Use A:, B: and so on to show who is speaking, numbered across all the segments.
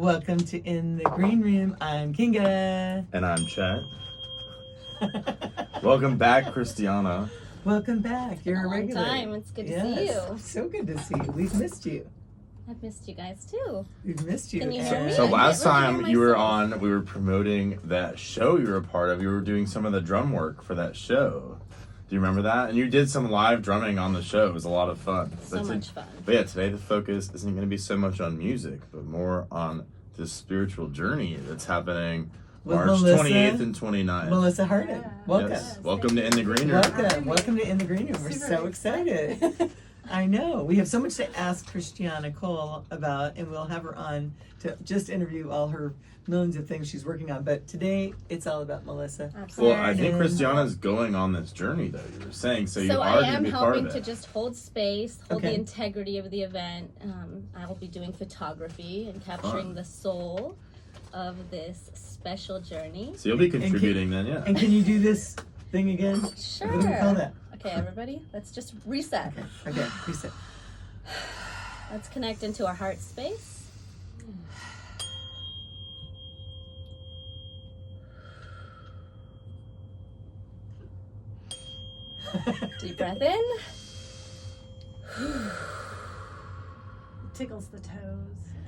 A: Welcome to In the Green Room. I'm Kinga.
B: And I'm Chet. Welcome back, Christiana.
A: Welcome back. You're a
C: long
A: regular.
C: time. It's good to see you.
A: So good to see you. We've missed you.
C: I've missed you guys too.
A: We've missed you.
C: Can you hear me?
B: So
C: I
B: last
C: can't
B: time
C: hear
B: you were
C: myself.
B: on, we were promoting that show you were a part of. You were doing some of the drum work for that show. Do you remember that? And you did some live drumming on the show. It was a lot of fun.
C: So much fun.
B: But yeah, today the focus isn't going to be so much on music, but more on this spiritual journey that's happening
A: With
B: March
A: Melissa-
B: 28th and 29th.
A: Melissa Harden. Welcome.
B: Yes. Welcome to In the Green Room.
A: Welcome to In the Green Room. We're so excited. I know. We have so much to ask Christiana Cole about, and we'll have her on to just interview all her millions of things she's working on. But today, it's all about Melissa.
C: Absolutely.
B: Well, I think Christiana's going on this journey, though, you were saying. So you
C: So
B: are
C: I
B: going to
C: am
B: be part
C: helping
B: of
C: to
B: it.
C: just hold space, hold
A: Okay.
C: the integrity of the event. I will be doing photography and capturing
B: Fun.
C: the soul of this special journey.
B: So you'll be contributing then, yeah.
A: And can you do this thing again?
C: Sure.
A: What do we call that?
C: Okay, everybody, let's just reset.
A: Okay, reset.
C: Let's connect into our heart space. Deep breath in.
D: Tickles the toes.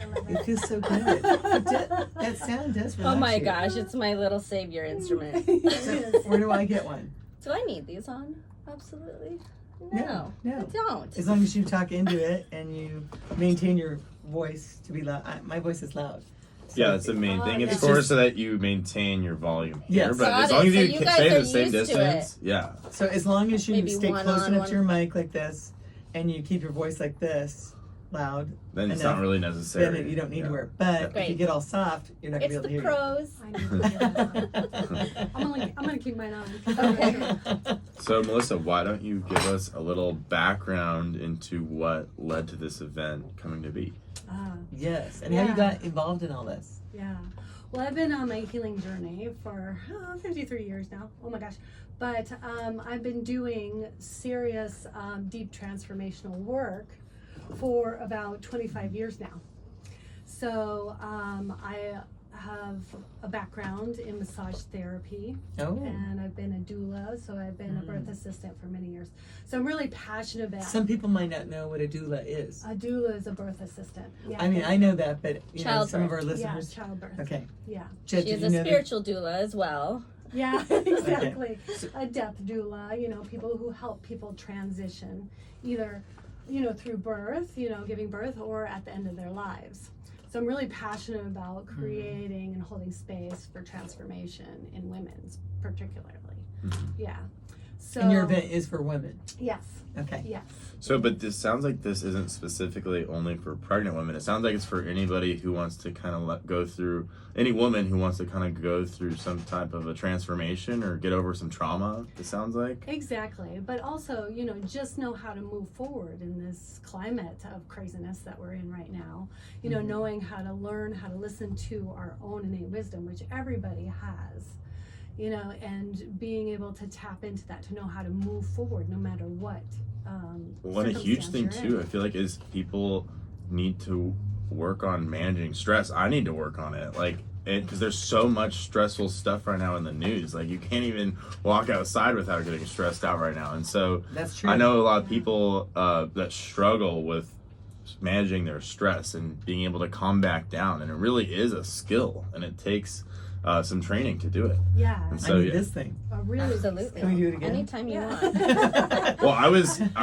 D: I love
A: It
D: it.
A: feels so good. That sound does relax
C: Oh my
A: you.
C: gosh, it's my little savior instrument.
A: So, where do I get one?
C: Do I need these on? Absolutely.
A: No, no.
C: I don't.
A: As long as you talk into it and you maintain your voice to be loud. My voice is loud. So
B: Yeah, that's the main thing. It's
A: It's
B: for
A: just-
B: so that you maintain your volume here.
A: Yes.
B: But
C: Got
B: as long
C: it.
B: as
C: So
B: you
C: you
B: can
C: guys
B: stay
C: are
B: the same
C: used to
B: distance, yeah.
A: So as long as you
C: Maybe
A: stay
C: one
A: close
C: on,
A: enough to your
C: one-
A: mic like this, and you keep your voice like this, loud,
B: Then it's
A: enough,
B: not really necessary.
A: then you don't need
B: Yeah.
A: to wear it. But if you
C: Great.
A: get all soft, you're not
C: It's
A: gonna be
C: the
A: able to hear
C: pros.
D: I need to get it on. I'm gonna keep mine on.
C: Okay.
B: So Melissa, why don't you give us a little background into what led to this event coming to be?
A: Yes. And how you
D: Yeah.
A: got involved in all this?
D: Yeah. Well, I've been on my healing journey for 53 years now. Oh my gosh. But I've been doing serious, deep transformational work for about 25 years now. So I have a background in massage therapy,
A: Oh.
D: and I've been a doula, so I've been a birth assistant for many years. So I'm really passionate about
A: Some people might not know what a doula is.
D: a doula is a birth assistant. Yeah,
A: I mean, I know that, but you know, some of our
C: Childbirth.
D: yeah,
A: listeners.
D: childbirth.
A: Okay.
D: Yeah.
A: Jen,
C: She
A: did
C: is
A: you
C: a
A: know that?
C: spiritual doula as well.
D: Yeah, exactly. A death doula, people who help people transition either, through birth, giving birth, or at the end of their lives. So I'm really passionate about creating and holding space for transformation in women's particularly. Yeah. So
A: And your event is for women.
D: Yes.
A: Okay.
D: Yes.
B: So, but this sounds like this isn't specifically only for pregnant women. It sounds like it's for anybody who wants to kind of go through, any woman who wants to kind of go through some type of a transformation or get over some trauma, it sounds like.
D: Exactly. But also, just know how to move forward in this climate of craziness that we're in right now. Knowing how to learn how to listen to our own innate wisdom, which everybody has, and being able to tap into that to know how to move forward no matter what.
B: One a huge thing
D: circumstance you're
B: too,
D: in.
B: I feel like, is people need to work on managing stress. I need to work on it, because there's so much stressful stuff right now in the news. Like, you can't even walk outside without getting stressed out right now. And so
A: That's true.
B: I know a lot of people that struggle with managing their stress and being able to calm back down, and it really is a skill, and it takes some training to do it.
D: Yeah.
B: And
A: I
B: so
A: need
B: yeah.
A: this thing.
D: A really
C: Absolutely.
A: Can we do it again?
C: Anytime you
D: Yeah.
C: want.
B: Well, I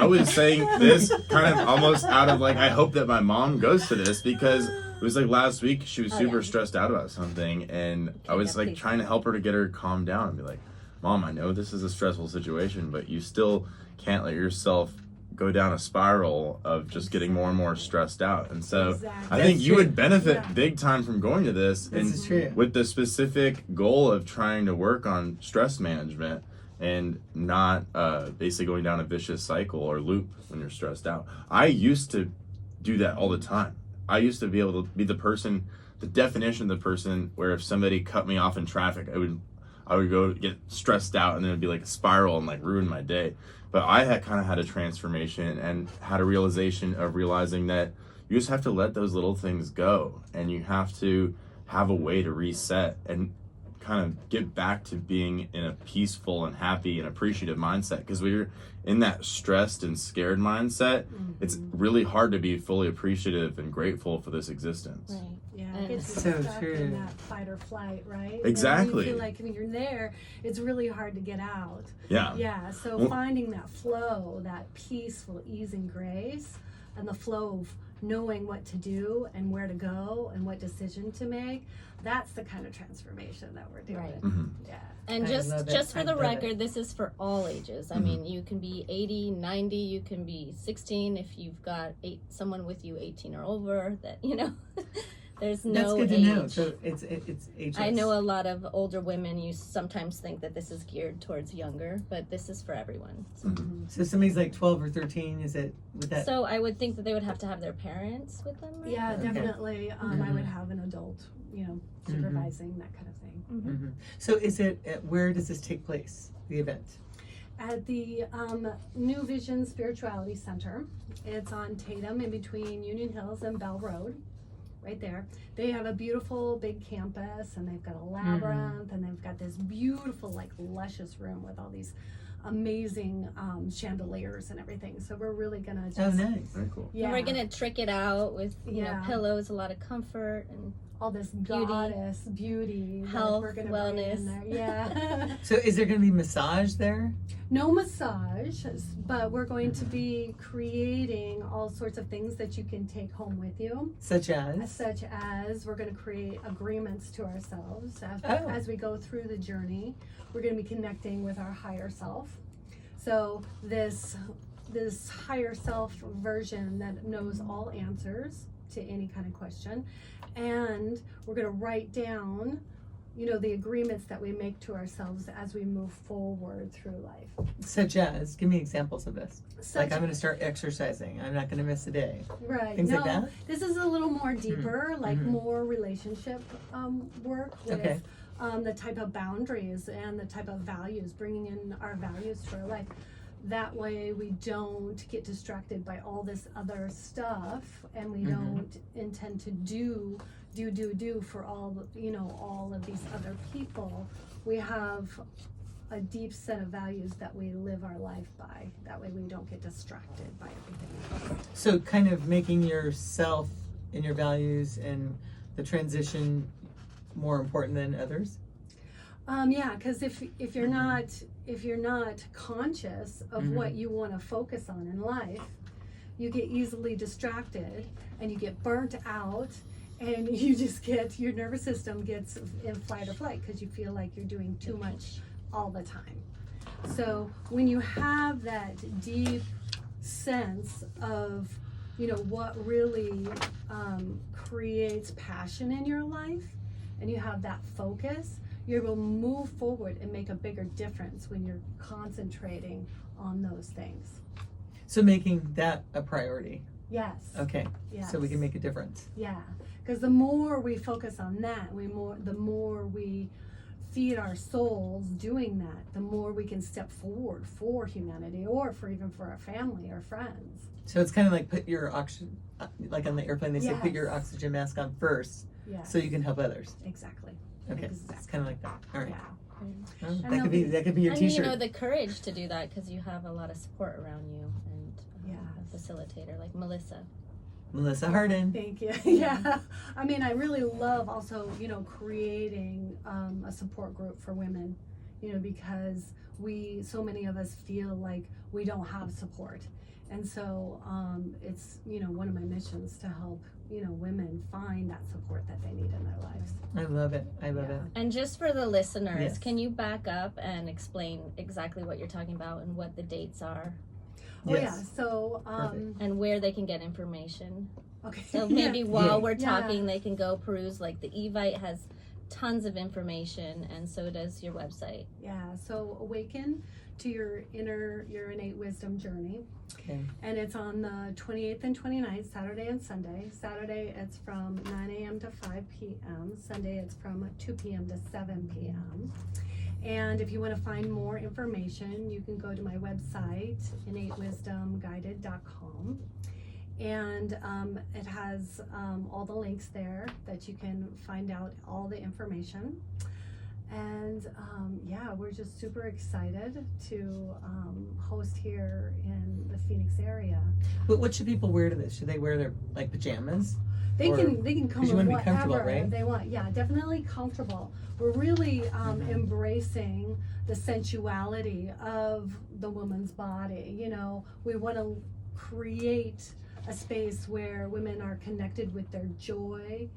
B: was saying this kind of almost out of I hope that my mom goes to this, because it was last week she was super
C: yeah.
B: stressed out about something, and I was
C: yeah, please.
B: trying to help her to get her calmed down and be like, Mom, I know this is a stressful situation, but you still can't let yourself go down a spiral of just getting more and more stressed out. And so
D: Exactly.
B: I think
A: That's
B: you
A: true.
B: would benefit
D: Yeah.
B: big time from going to this,
A: This
B: and
A: is true.
B: with the specific goal of trying to work on stress management and not basically going down a vicious cycle or loop when you're stressed out. I used to do that all the time. I used to be able to be the definition of the person where if somebody cut me off in traffic, I would go get stressed out, and then it'd be like a spiral and ruin my day. But I had kind of had a transformation and had a realization of realizing that you just have to let those little things go, and you have to have a way to reset and kind of get back to being in a peaceful and happy and appreciative mindset. Because when you're in that stressed and scared mindset, it's really hard to be fully appreciative and grateful for this existence.
C: Right.
D: Yeah,
C: And
D: it gets you
A: So
D: stuck
A: true.
D: in that fight or flight, right?
B: Exactly.
D: And you feel like when you're there, it's really hard to get out.
B: Yeah.
D: Yeah, so
B: Well-
D: finding that flow, that peaceful ease and grace, and the flow of knowing what to do and where to go and what decision to make, that's the kind of transformation that we're doing.
C: Right.
B: Mhm.
D: Yeah.
C: And
A: I
C: just
A: love it.
C: just for
A: I
C: the
A: love
C: record,
A: it.
C: this is for all ages. I mean, you can be 80, 90, you can be 16 if you've got someone with you 18 or over, that, you know, there's
A: That's
C: no
A: good to
C: age.
A: know. So it's ageless.
C: I know a lot of older women, you sometimes think that this is geared towards younger, but this is for everyone.
A: So somebody's like 12 or 13, is it with that?
C: So I would think that they would have to have their parents with them, right?
D: Yeah,
A: Okay.
D: definitely. I would have an adult, supervising that kind of thing.
A: Mhm. So is it, where does this take place, the event?
D: At the New Vision Spirituality Center. It's on Tatum in between Union Hills and Bell Road, right there. They have a beautiful big campus, and they've got a labyrinth, and they've got this beautiful, like, luscious room with all these amazing chandeliers and everything. So we're really gonna just,
A: Oh, nice.
B: Very cool.
C: And we're gonna trick it out with you know
D: Yeah.
C: pillows, a lot of comfort, and
D: all this
C: Beauty.
D: goddess beauty, that
C: Health,
D: we're gonna bring in
C: wellness.
D: there. Yeah.
A: So is there going to be massage there?
D: No massage, but we're going to be creating all sorts of things that you can take home with you.
A: Such as?
D: Such as we're going to create agreements to ourselves
A: Oh.
D: as we go through the journey. We're going to be connecting with our higher self. So this higher self version that knows all answers to any kind of question, and we're going to write down, the agreements that we make to ourselves as we move forward through life.
A: Such as? Give me examples of this.
D: Such
A: Like, I'm going to start exercising. I'm not going to miss a day.
D: Right.
A: Things
D: no,
A: like that?
D: this is a little more deeper, like
A: mhm.
D: more relationship work with
A: Okay.
D: the type of boundaries and the type of values, bringing in our values to our life. That way we don't get distracted by all this other stuff, and we don't intend to do for all of these other people. We have a deep set of values that we live our life by. That way we don't get distracted by everything else.
A: So kind of making yourself and your values and the transition more important than others?
D: Yeah, because if you're not conscious of what you want to focus on in life, you get easily distracted and you get burnt out, and you just your nervous system gets in fight or flight because you feel like you're doing too much all the time. So when you have that deep sense of what really creates passion in your life, and you have that focus, you're able to move forward and make a bigger difference when you're concentrating on those things.
A: So making that a priority.
D: Yes.
A: Okay.
D: Yes.
A: So we can make a difference.
D: Yeah. Because the more we focus on that, the more we feed our souls doing that, the more we can step forward for humanity, or even for our family or friends.
A: So it's kind of like put your oxygen, like on the airplane, they say put
D: Yes.
A: your oxygen mask on first
D: Yeah.
A: so you can help others.
D: Exactly.
A: Okay. It's
D: Exactly.
A: kind of like that. All right.
D: Yeah.
A: Well,
D: And
A: that
D: they'll
A: could be your
C: And
A: t-shirt.
C: the courage to do that because you have a lot of support around you and a facilitator like Melissa.
A: Melissa Harden.
D: Thank you. Yeah. I mean, I really love also, creating a support group for women, because so many of us feel like we don't have support. And so it's, one of my missions to help, women find that support that they need in their lives.
A: I love it. I love
D: Yeah.
A: it.
C: And just for the listeners,
A: Yes.
C: can you back up and explain exactly what you're talking about and what the dates are
D: Oh,
A: Yes.
D: yeah. So,
A: Perfect.
C: and where they can get information?
D: okay.
C: So maybe while
A: Yeah.
C: we're
D: Yeah.
C: talking, they can go peruse. Like the Evite has tons of information, and so does your website.
D: Yeah. So Awaken to your innate wisdom journey.
A: Okay.
D: And it's on the 28th and 29th, Saturday and Sunday. Saturday, it's from 9 a.m. to 5 p.m. Sunday, it's from 2 p.m. to 7 p.m. And if you want to find more information, you can go to my website, innatewisdomguided.com. And it has all the links there that you can find out all the information. And yeah, we're just super excited to host here in the Phoenix area.
A: But what should people wear to this? Should they wear their like pajamas?
D: They
A: Or-
D: can come
A: 'cause you
D: with
A: wanna be comfortable,
D: whatever
A: right?
D: they want. Yeah, definitely comfortable. We're really embracing the sensuality of the woman's body. You know, we want to create a space where women are connected with their joy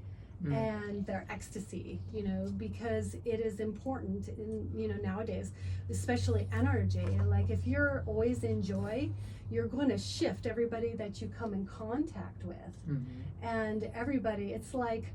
D: and their ecstasy, you know, because it is important in, you know, nowadays, especially energy. Like if you're always in joy, you're going to shift everybody that you come in contact with. And everybody, it's like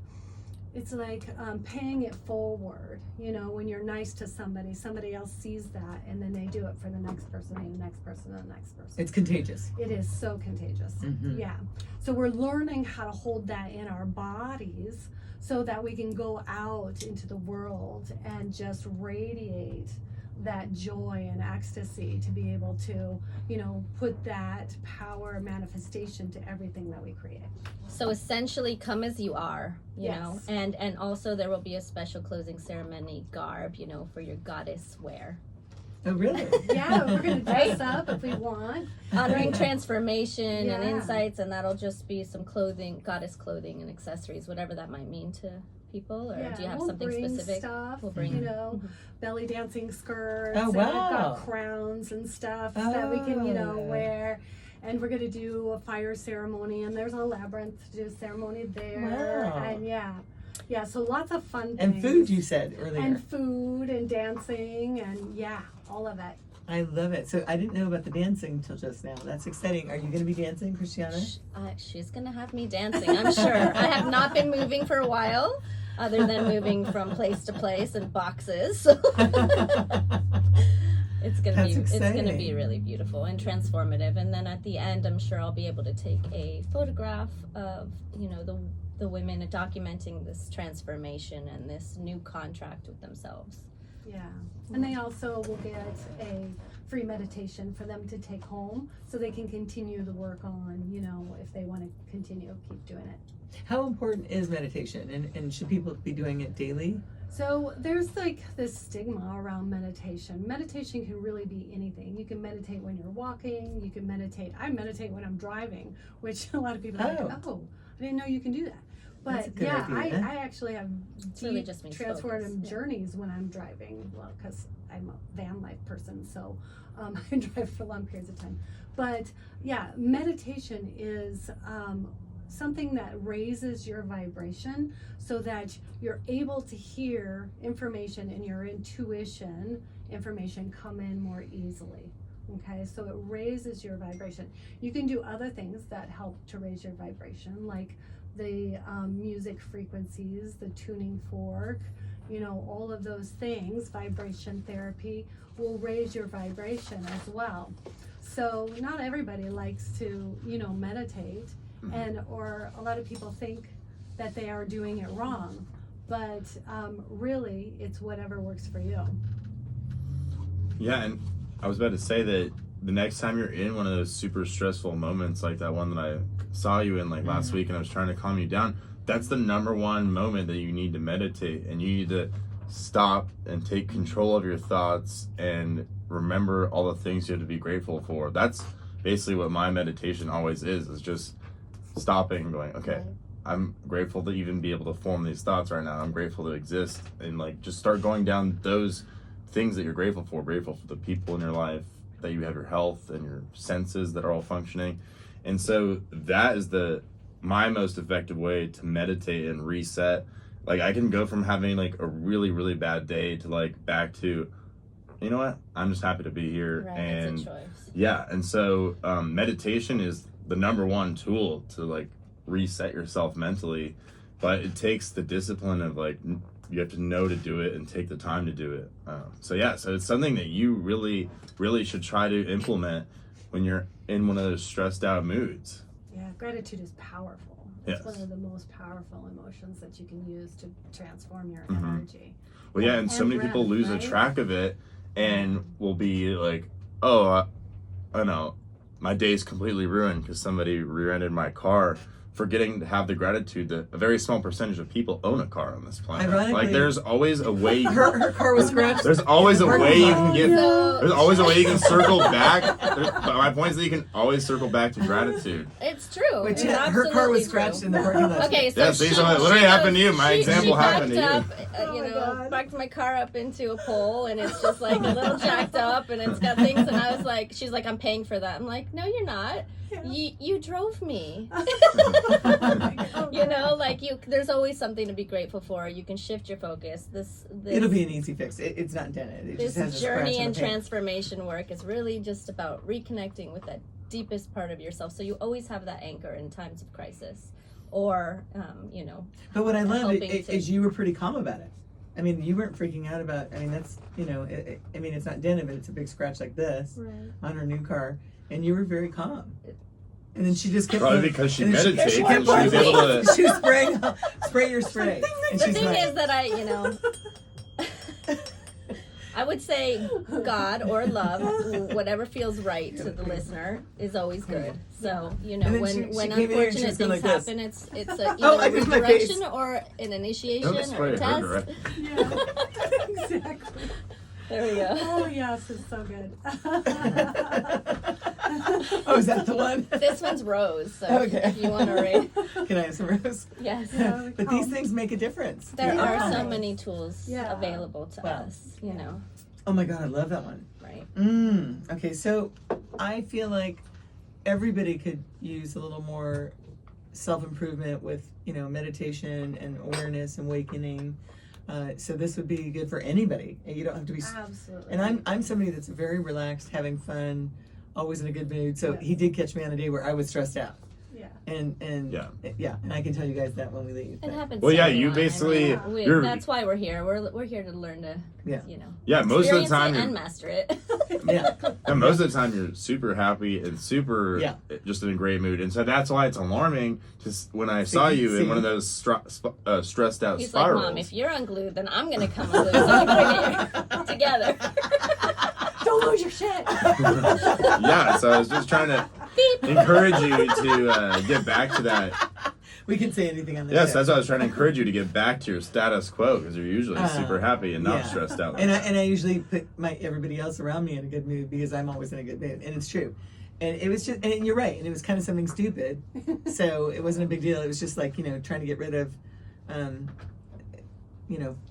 D: paying it forward. You know, when you're nice to somebody, somebody else sees that, and then they do it for the next person, and the next person, and the next person.
A: It's contagious.
D: It is so contagious. Yeah. So we're learning how to hold that in our bodies so that we can go out into the world and just radiate that joy and ecstasy to be able to, you know, put that power manifestation to everything that we create.
C: So essentially, come as you are, you know,
D: Yes.
C: and also there will be a special closing ceremony garb, you know, for your goddess wear.
A: Oh, really?
D: Yeah, we're gonna dress up if we want.
C: Honoring transformation and
D: Yeah.
C: insights, and that'll just be some clothing, goddess clothing and accessories, whatever that might mean to people. Or
D: Yeah,
C: do you have
D: we'll
C: something
D: bring
C: specific?
D: stuff,
C: We'll bring
D: you know, belly dancing skirts.
A: Oh,
D: And
A: wow.
D: we've got crowns and stuff that we can, you know,
A: Oh.
D: wear. And we're gonna do a fire ceremony, and there's a labyrinth to do ceremony there.
A: Wow.
D: And yeah, so lots of fun things.
A: And food, you said earlier.
D: And food and dancing and yeah, all of it.
A: I love it. So I didn't know about the dancing until just now. That's exciting. Are you going to be dancing, Christiana?
C: She's gonna have me dancing, I'm sure. I have not been moving for a while, other than moving from place to place and boxes. So it's gonna
A: That's
C: be
A: exciting.
C: really beautiful and transformative. And then at the end, I'm sure I'll be able to take a photograph of, you know, the women documenting this transformation and this new contract with themselves.
D: Yeah. And they also will get a free meditation for them to take home so they can continue the work on, you know, if they want to keep doing it.
A: How important is meditation? And should people be doing it daily?
D: So there's like this stigma around meditation. Meditation can really be anything. You can meditate when you're walking, you can meditate. I meditate when I'm driving, which a lot of people are like, oh, I didn't know you can do that.
A: That's a
D: But
A: good
D: yeah,
A: idea.
D: I actually have
C: really
D: deep
C: just means
D: transformative
C: focus, yeah.
D: journeys when I'm driving. Well, because I'm a van life person, so I drive for long periods of time. But yeah, meditation is something that raises your vibration so that you're able to hear information and your intuition information come in more easily. Okay, so it raises your vibration. You can do other things that help to raise your vibration, like the music frequencies, the tuning fork, you know, all of those things. Vibration therapy will raise your vibration as well. So not everybody likes to, you know, meditate, and or a lot of people think that they are doing it wrong, but really it's whatever works for you.
B: Yeah, and I was about to say that the next time you're in one of those super stressful moments, like that one that I saw you in like last week and I was trying to calm you down, that's the number one moment that you need to meditate, and you need to stop and take control of your thoughts and remember all the things you have to be grateful for. That's basically what my meditation always is just stopping and going, okay, I'm grateful to even be able to form these thoughts right now. I'm grateful to exist, and like just start going down those things that you're grateful for the people in your life, that you have your health and your senses that are all functioning. And so that is my most effective way to meditate and reset. Like I can go from having like a really, really bad day to like back to, you know what, I'm just happy to be here.
C: Right,
B: And
C: it's a choice.
B: yeah, and so meditation is the number one tool to like reset yourself mentally, but it takes the discipline of like you have to know to do it and take the time to do it. So it's something that you really, really should try to implement when you're in one of those stressed out moods.
D: Yeah, gratitude is powerful. It's
B: Yes.
D: one of the most powerful emotions that you can use to transform your
B: Mhm.
D: energy.
B: Well, yeah, and so
D: And
B: many people
D: breath,
B: lose
D: right?
B: a track of it and will be like, oh, I know, my day's completely ruined because somebody rear-ended my car, forgetting to have the gratitude that a very small percentage of people own a car on this planet.
A: Ironically,
B: like there's always a way.
A: Her car was scratched.
B: There's always a way you can get.
C: So-
B: There's always a way you can circle back. But my point is that you can always circle back to gratitude.
C: It's true.
A: Which
C: It's
A: her car was
C: absolutely
A: scratched
C: true.
A: in the parking lot.
C: Okay, so
B: Yeah, see, so it literally happened to you. My example happened to you.
C: Up,
D: Oh
C: you
D: my
C: know,
D: God.
C: backed my car up into a pole, and it's just like a little jacked up, and it's got things. And I was like, she's like, I'm paying for that. I'm like, no, you're not.
D: Yeah.
C: You drove me. You know, like there's always something to be grateful for. You can shift your focus. This
A: It'll be an easy fix. It's not dented. It just has
C: this
A: a scratch
C: journey
A: on
C: and
A: the paint.
C: transformation work is really just about reconnecting with that deepest part of yourself. So you always have that anchor in times of crisis, or you know.
A: But what I love
C: helping
A: is
C: to-
A: you were pretty calm about it. I mean, you weren't freaking out about. I mean, that's I mean, it's not dented, but it's a big scratch like this
D: Right.
A: on her new car, and you were very calm. And then she just kept
B: Probably
A: going,
B: because she
A: and then
B: meditates
A: She
B: and
A: kept
B: she was
A: going.
B: able to.
A: She was spraying, spray your spray, and
C: The
A: she's
C: thing
A: like,
C: is that I would say God or love, whatever feels right to the listener, is always good. So you know,
A: And then
C: when
A: she
C: when
A: came in here and she
C: unfortunate
A: was going
C: things
A: like this.
C: happen, it's a,
A: Oh,
C: either
A: I
C: a
A: did my face.
C: redirection or an initiation
B: Don't
C: or
B: spray
C: a
B: it,
C: test.
B: right?
D: Yeah. Exactly.
C: There we go.
D: Oh yes, it's so good.
A: oh, is that the one?
C: This one's rose, so
A: Okay.
C: if you want to rate,
A: Can I have some rose?
C: yes.
D: Yeah,
A: But these
D: calm.
A: things make a difference.
C: There
A: You're
C: are
A: calm.
C: so many tools
D: Yeah.
C: available to
A: Wow.
C: us, you know,
A: Oh my God, I love that one.
C: right?
A: Okay, so I feel like everybody could use a little more self-improvement with, meditation and awareness and awakening. So this would be good for anybody. You don't have to be.
D: Absolutely.
A: And I'm somebody that's very relaxed, having fun, always in a good mood. So
D: Yes.
A: he did catch me on a day where I was stressed out,
D: Yeah.
A: and
B: Yeah.
A: and I can tell you guys that when we leave.
C: It
A: but-
C: happens.
B: Well,
C: to
B: yeah,
C: everyone.
B: you basically-
C: I mean,
B: you're-
C: that's why we're here. We're here to learn to,
A: Yeah.
B: Yeah, most of the
C: experience
B: time
C: it
B: you're
C: and master it.
A: Yeah.
B: Yeah, most of the time you're super happy and super
A: Yeah.
B: just in a great mood, and so that's why it's alarming. Just when I saw you in one of those stressed out
C: He's like,
B: spirals.
C: Mom, if you're unglued, then I'm gonna come unglued. So you better get your together.
D: Don't lose your shit.
B: Yeah, so I was just trying to encourage you to get back to that.
A: We can say anything on this.
B: Yes,
A: show.
B: that's why I was trying to encourage you to get back to your status quo because you're usually super happy and not
A: yeah.
B: stressed out.
A: And I usually put everybody else around me in a good mood because I'm always in a good mood, and it's true. And it was just, and you're right, and it was kind of something stupid, so it wasn't a big deal. It was just like trying to get rid of,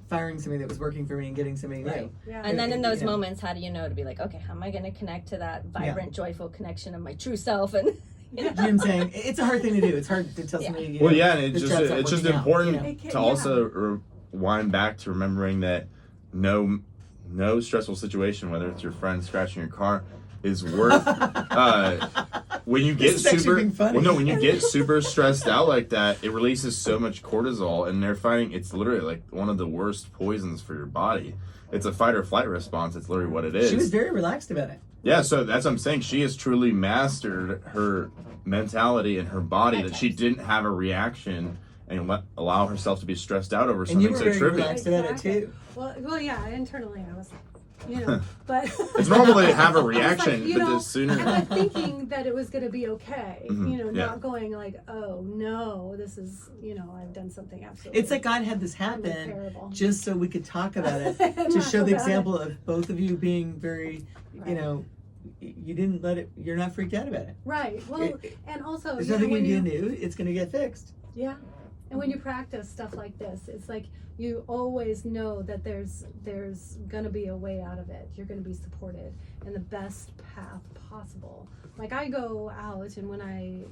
A: firing somebody that was working for me and getting somebody new.
C: Right.
D: Yeah.
C: And then in those
A: You know.
C: moments, how do you know to be like, okay, how am I gonna connect to that vibrant, joyful connection of my true self? And
A: You know what I'm saying? It's a hard thing to do. It's hard to tell
C: Yeah.
A: somebody.
B: Well, yeah, and
A: this
B: it's
A: job's not
B: just
A: working out,
B: important
A: you know?
D: It can-
B: to also rewind back to remembering that no stressful situation, whether it's your friend scratching your car, is worth when you get
A: This is actually
B: super
A: being funny.
B: well no when you get super stressed out like that, it releases so much cortisol, and they're finding it's literally like one of the worst poisons for your body. It's a fight or flight response. It's literally what it is.
A: She was very relaxed about it.
B: Yeah, so that's what I'm saying. She has truly mastered her mentality and her body, that she didn't have a reaction and allow herself to be stressed out over
A: And
B: something
A: you were
B: so
A: very
B: trivial.
A: relaxed about it too.
D: Well, yeah. Internally, I was, but
B: It's normal to have a
D: I was like,
B: reaction, but the sooner.
D: I'm thinking that it was going to be okay.
B: Mhm, yeah.
D: Not going like, oh no, this is, I've done something absolutely.
A: It's like God had this happen
D: terrible.
A: just so we could talk about it,
D: And
A: to
D: laugh
A: show the
D: about
A: example of both of you being very,
D: Right.
A: you didn't let it. You're not freaked out about it.
D: Right. Well, and also,
A: There's
D: you know,
A: nothing
D: when
A: you
D: you
A: can do. It's going to get fixed.
D: Yeah. And when you practice stuff like this, it's like you always know that there's going to be a way out of it. You're going to be supported in the best path possible. Like I go out, and when I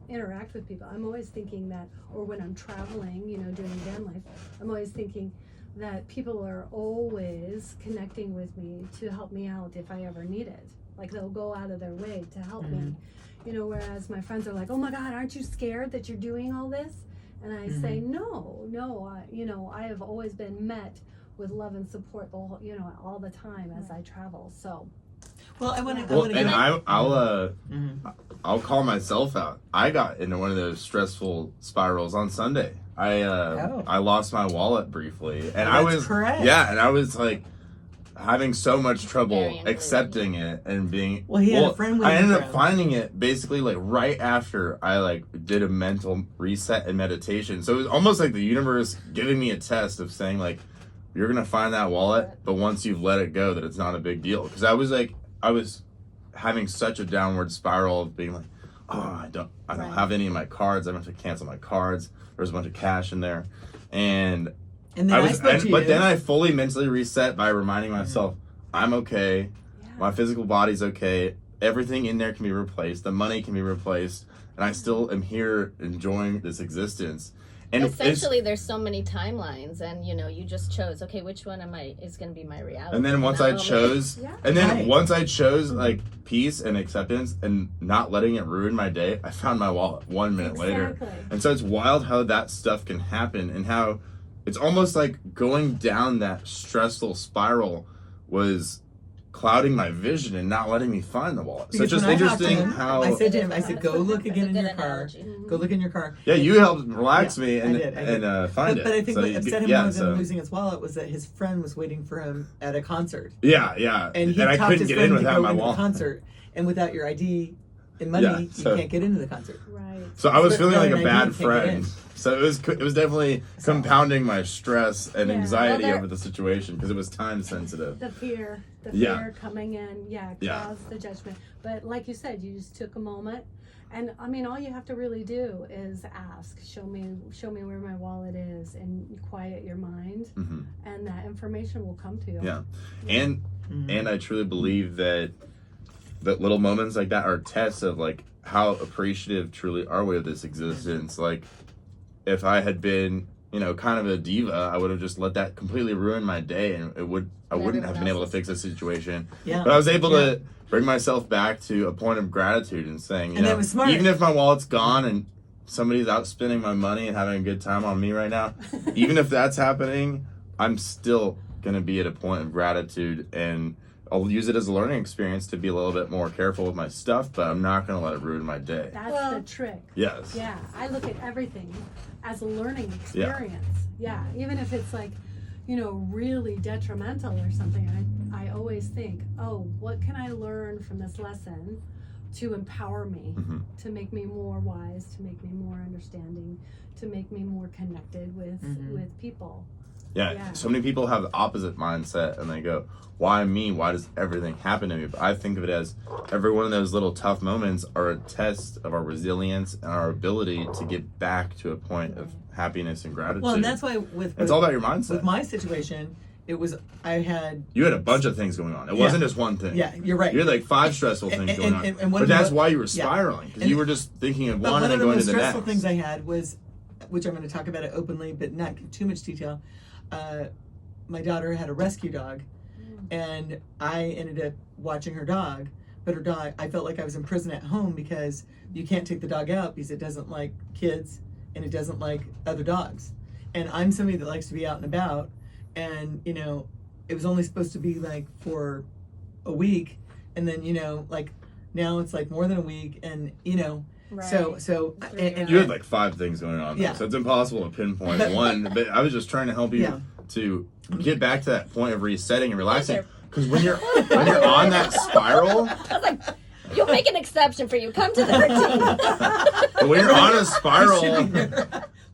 D: interact with people, I'm always thinking that, or when I'm traveling, doing van life, I'm always thinking that people are always connecting with me to help me out if I ever need it. Like they'll go out of their way to help me. Whereas my friends are like, "Oh my God, aren't you scared that you're doing all this?" And I say, no, I have always been met with love and support all the time as I travel. So,
A: Well, I want to.
B: Well, and
A: Mm-hmm.
B: I'll call myself out. I got into one of those stressful spirals on Sunday. I lost my wallet briefly, and I
A: That's
B: was
A: correct.
B: yeah, and I was like, having so much trouble
C: Very including.
B: accepting it and being
A: Well, he had a friend
B: I
A: waiting
B: ended
A: for
B: up
A: him.
B: finding it basically like right after I like did a mental reset and meditation. So it was almost like the universe giving me a test of saying like, you're gonna find that wallet, but once you've let it go, that it's not a big deal. Because I was having such a downward spiral of being like, oh, I don't
C: Right.
B: have any of my cards. I'm going to cancel my cards. There's a bunch of cash in there, and
A: And then I spoke to you.
B: but then I fully mentally reset by reminding myself, I'm okay.
D: Yeah.
B: My physical body's okay. Everything in there can be replaced. The money can be replaced, and I still am here enjoying this existence. And
C: Essentially, there's so many timelines, and you just chose. Okay, which one is going to be my reality?
B: And then once
C: That
B: I
C: moment.
B: chose,
D: Yeah.
B: and then
A: Right.
B: once I chose like peace and acceptance and not letting it ruin my day, I found my wallet 1 minute later.
D: Exactly.
B: And so it's wild how that stuff can happen and how it's almost like going down that stressful spiral was clouding my vision and not letting me find the wallet. So
A: Because
B: it's just
A: when I talked to
B: interesting
A: him,
B: how
A: I said to him, I said, go look
C: That's a
A: again in
C: good
A: your car.
C: analogy.
A: Go look in your car.
B: yeah, you helped relax
A: Yeah,
B: me and
A: I did.
B: find it.
A: But I think
B: So
A: what
B: you-
A: upset him
B: yeah,
A: more
B: so-
A: than losing his wallet was that his friend was waiting for him at a concert.
B: Yeah.
A: And he
B: I
A: talked
B: couldn't
A: his
B: get
A: friend
B: in
A: to
B: without
A: go
B: my
A: into the
B: wallet.
A: concert. And without your ID and money,
B: Yeah, so-
A: you can't get into the concert.
D: Right.
B: So I was
A: But
B: feeling like
A: without
B: a
A: an ID,
B: bad
A: you can't get
B: friend.
A: in.
B: So it was definitely compounding my stress and
D: Yeah.
B: anxiety
C: Well,
B: over the situation because it was time sensitive.
D: The fear
B: Yeah.
D: coming in,
B: Yeah.
D: caused the judgment. But like you said, you just took a moment, and I mean, all you have to really do is ask, show me where my wallet is, and quiet your mind,
B: Hmm.
D: and that information will come to you.
B: Yeah, and I truly believe that little moments like that are tests of like how appreciative truly are we of this existence. Like if I had been kind of a diva, I would have just let that completely ruin my day, and I wouldn't have been able to fix the situation.
A: Yeah.
B: But I was able to bring myself back to a point of gratitude and saying,
A: And that was smart.
B: even if my wallet's gone and somebody's out spending my money and having a good time on me right now, even if that's happening, I'm still going to be at a point of gratitude, and I'll use it as a learning experience to be a little bit more careful with my stuff, but I'm not going to let it ruin my day.
D: That's
C: Well-
D: the trick.
B: Yes.
D: Yeah, I look at everything as a learning experience. Yeah, even if it's like, really detrimental or something, I always think, oh, what can I learn from this lesson to empower me,
B: Mhm.
D: to make me more wise, to make me more understanding, to make me more connected with people.
B: Yeah.
D: Yeah.
B: So many people have the opposite mindset and they go, why me? Why does everything happen to me? But I think of it as every one of those little tough moments are a test of our resilience and our ability to get back to a point of happiness and gratitude.
A: Well, and that's why
B: it's all about your mindset.
A: with my situation, it was, I had,
B: You had a bunch of things going on. It wasn't just one thing.
A: yeah, you're right.
B: You had like 5 stressful things going on.
A: and one
B: But
A: of
B: that's
A: the-
B: why you were
A: yeah.
B: spiraling, because
A: And-
B: you were just thinking of
A: But
B: one and
A: one
B: then
A: of the
B: going
A: most
B: to the
A: stressful
B: next.
A: things I had was, which I'm going to talk about it openly, but not give too much detail. My daughter had a rescue dog, and I ended up watching her dog. But her dog, I felt like I was in prison at home because you can't take the dog out because it doesn't like kids and it doesn't like other dogs. And I'm somebody that likes to be out and about, and it was only supposed to be like for a week, and then like now it's like more than a week, and
C: Right.
A: so and
B: You had like 5 things going on, though,
A: Yeah.
B: so it's impossible to pinpoint
A: But-
B: one. But I was just trying to help you
A: Yeah.
B: to get back to that point of resetting and relaxing.
C: Sure.
B: Because when you're on that spiral,
C: I was like, you'll make an exception for you. Come to the routine.
B: but when you're on a spiral,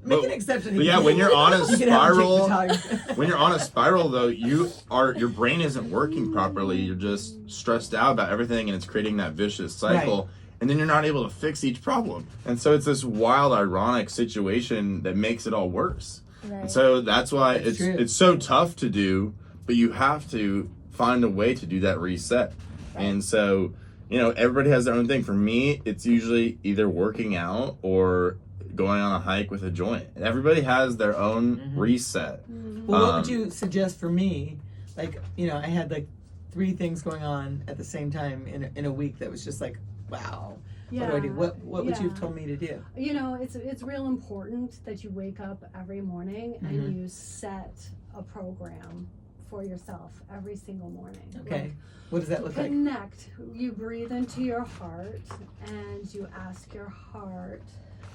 A: Make an exception.
B: but yeah, when you're on a
A: You can have him
B: spiral,
A: take the dog.
B: when you're on a spiral though, your brain isn't working properly. You're just stressed out about everything, and it's creating that vicious cycle.
A: Right.
B: And then you're not able to fix each problem. And so it's this wild, ironic situation that makes it all worse.
C: Right.
B: And so that's why
A: That's true.
B: it's so tough to do, but you have to find a way to do that reset.
C: Right.
B: And so, everybody has their own thing. For me, it's usually either working out or going on a hike with a joint. And everybody has their own reset.
A: Well, what would you suggest for me? Like, I had like 3 things going on at the same time in a week that was just like, wow. What do I do? What would you have told me to do?
D: It's real important that you wake up every morning and you set a program for yourself every single morning.
A: Okay. What does that look like?
D: Connect. You breathe into your heart and you ask your heart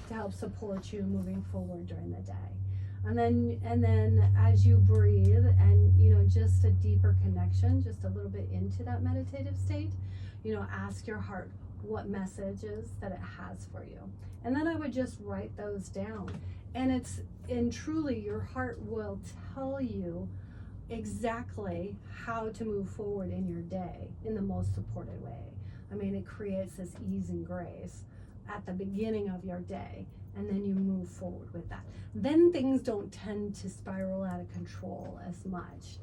D: to help support you moving forward during the day. And then as you breathe and, you know, just a deeper connection, just a little bit into that meditative state, you know, ask your heart what messages that it has for you. And then I would just write those down. And truly your heart will tell you exactly how to move forward in your day in the most supported way. I mean, it creates this ease and grace at the beginning of your day, and then you move forward with that. Then things don't tend to spiral out of control as much,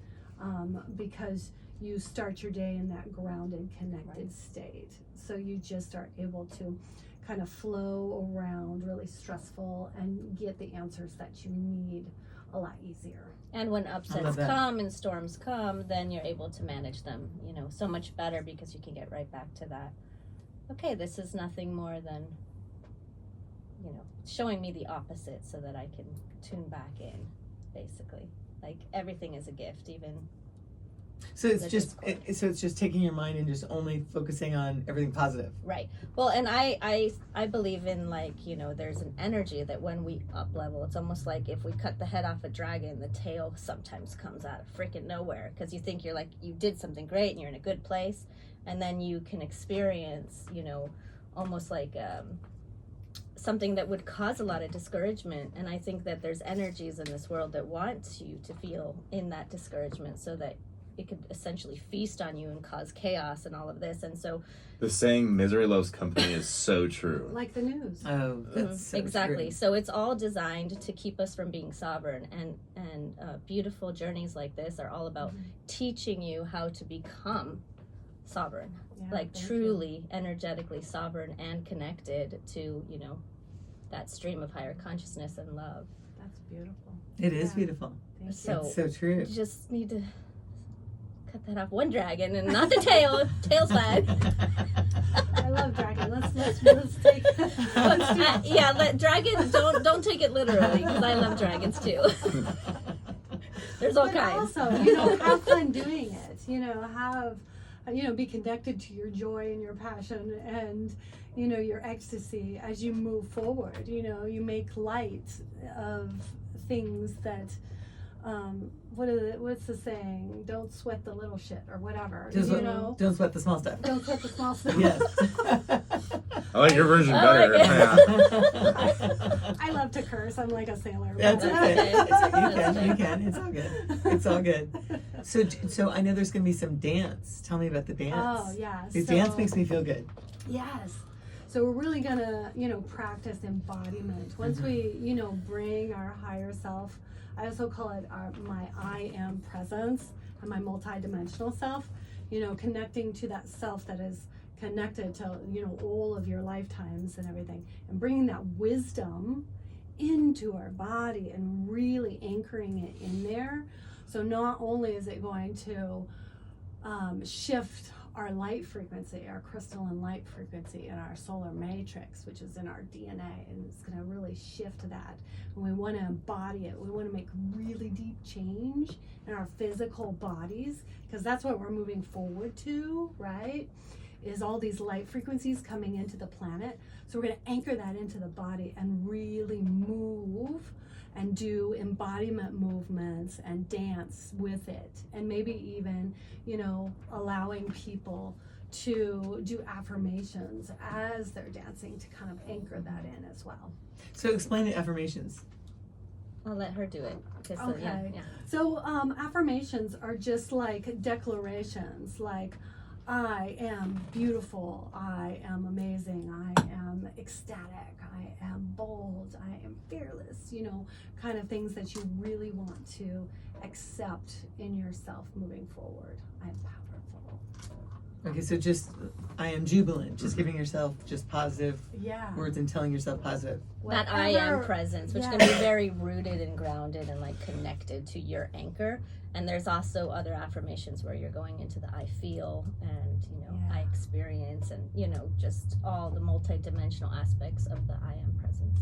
D: because you start your day in that grounded, connected state. So you just are able to kind of flow around really stressful and get the answers that you need a lot easier.
C: And when upsets come and storms come, then you're able to manage them, you know, so much better, because you can get right back to that. Okay, this is nothing more than, you know, showing me the opposite so that I can tune back in, basically. Like, everything is a gift, even.
A: So it's just taking your mind and just only focusing on everything positive.
C: Right. Well, and I believe in, like, you know, there's an energy that when we up level, it's almost like if we cut the head off a dragon, the tail sometimes comes out of freaking nowhere, because you think you're like, you did something great and you're in a good place, and then you can experience, you know, almost like something that would cause a lot of discouragement. And I think that there's energies in this world that want you to feel in that discouragement, so that it could essentially feast on you and cause chaos and all of this. And so
B: the saying "misery loves company" is so true.
D: Like the news.
A: Oh, that's so
C: exactly
A: true.
C: So it's all designed to keep us from being sovereign, and beautiful journeys like this are all about teaching you how to become sovereign, like truly energetically sovereign and connected to, you know, that stream of higher consciousness and love.
D: That's beautiful.
A: It is beautiful.
C: So
A: it's so true.
C: you just need to cut that off one dragon and not the tail. Tail's fine.
D: I love dragon. Let's take.
C: Dragons. Don't take it literally, because I love dragons too. There's all kinds.
D: Also, you know, have fun doing it. You know, be connected to your joy and your passion and, you know, your ecstasy as you move forward. You know, you make light of things that. What's the saying? Don't sweat the little shit, or whatever.
A: Don't sweat the small stuff.
D: Don't sweat the small stuff.
A: Yes.
B: I like your version better.
D: I love to curse. I'm like a sailor.
A: That's okay.
C: Okay.
A: You can. It's all good. It's all good. So I know there's going to be some dance. Tell me about the dance.
D: Oh, yeah.
A: The dance makes me feel good.
D: Yes. So we're really gonna, you know, practice embodiment. Once we, you know, bring our higher self, I also call it my I am presence and my multidimensional self, you know, connecting to that self that is connected to, you know, all of your lifetimes and everything, and bringing that wisdom into our body and really anchoring it in there. So not only is it going to shift our light frequency, our crystalline light frequency in our solar matrix, which is in our DNA, and it's going to really shift that. And we want to embody it. We want to make really deep change in our physical bodies, because that's what we're moving forward to, right? Is all these light frequencies coming into the planet. So we're going to anchor that into the body and really move and do embodiment movements and dance with it, and maybe even, you know, allowing people to do affirmations as they're dancing to kind of anchor that in as well.
A: So explain the affirmations.
C: I'll let her do it.
D: Okay. So affirmations are just like declarations, like I am beautiful, I am amazing, I am ecstatic, I am bold, I am fearless, you know, kind of things that you really want to accept in yourself moving forward. I'm powerful.
A: Okay, so just I am jubilant, just giving yourself just positive words and telling yourself positive.
C: That I am presence, which can be very rooted and grounded and like connected to your anchor. And there's also other affirmations where you're going into the I feel and, you know, I experience, and, you know, just all the multi-dimensional aspects of the I am presence.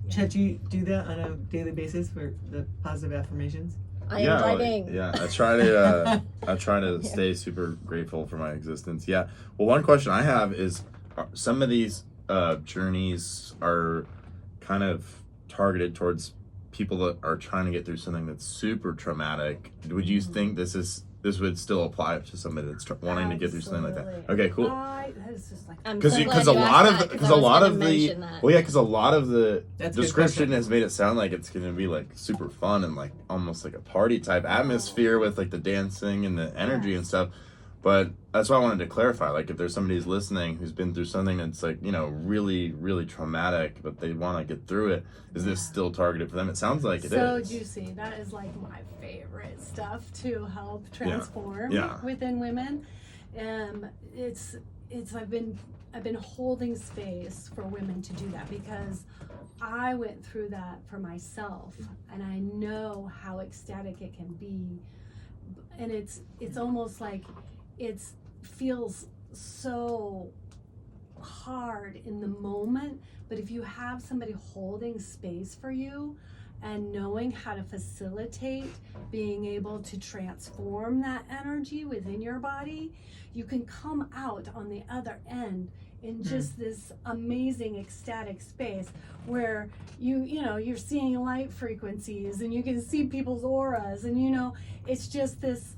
A: Chet, do you do that on a daily basis for the positive affirmations?
C: I am driving.
B: I try to stay super grateful for my existence. Yeah. Well, one question I have is, some of these journeys are kind of targeted towards people that are trying to get through something that's super traumatic, would you think this would still apply to somebody that's wanting to get through something like that?
C: Absolutely.
B: Okay, cool.
D: That's just like
B: Because
C: so glad
B: a
C: you
B: lot
C: asked
B: of
C: that, 'cause I was gonna mention that.
B: because a lot of the
A: That's a good
B: description
A: question.
B: has made it sound like it's going to be like super fun and like almost like a party type atmosphere with like the dancing and the energy and stuff. But that's why I wanted to clarify. Like, if there's somebody who's listening who's been through something that's like, you know, really, really traumatic, but they want to get through it, is this still targeted for them? It sounds like it is.
D: so juicy. That is like my favorite stuff to help transform
B: Yeah.
D: within women. It's I've been holding space for women to do that because I went through that for myself, and I know how ecstatic it can be. And it's almost like it feels so hard in the moment, but if you have somebody holding space for you and knowing how to facilitate being able to transform that energy within your body, you can come out on the other end in just this amazing ecstatic space where you're seeing light frequencies and you can see people's auras, and it's just this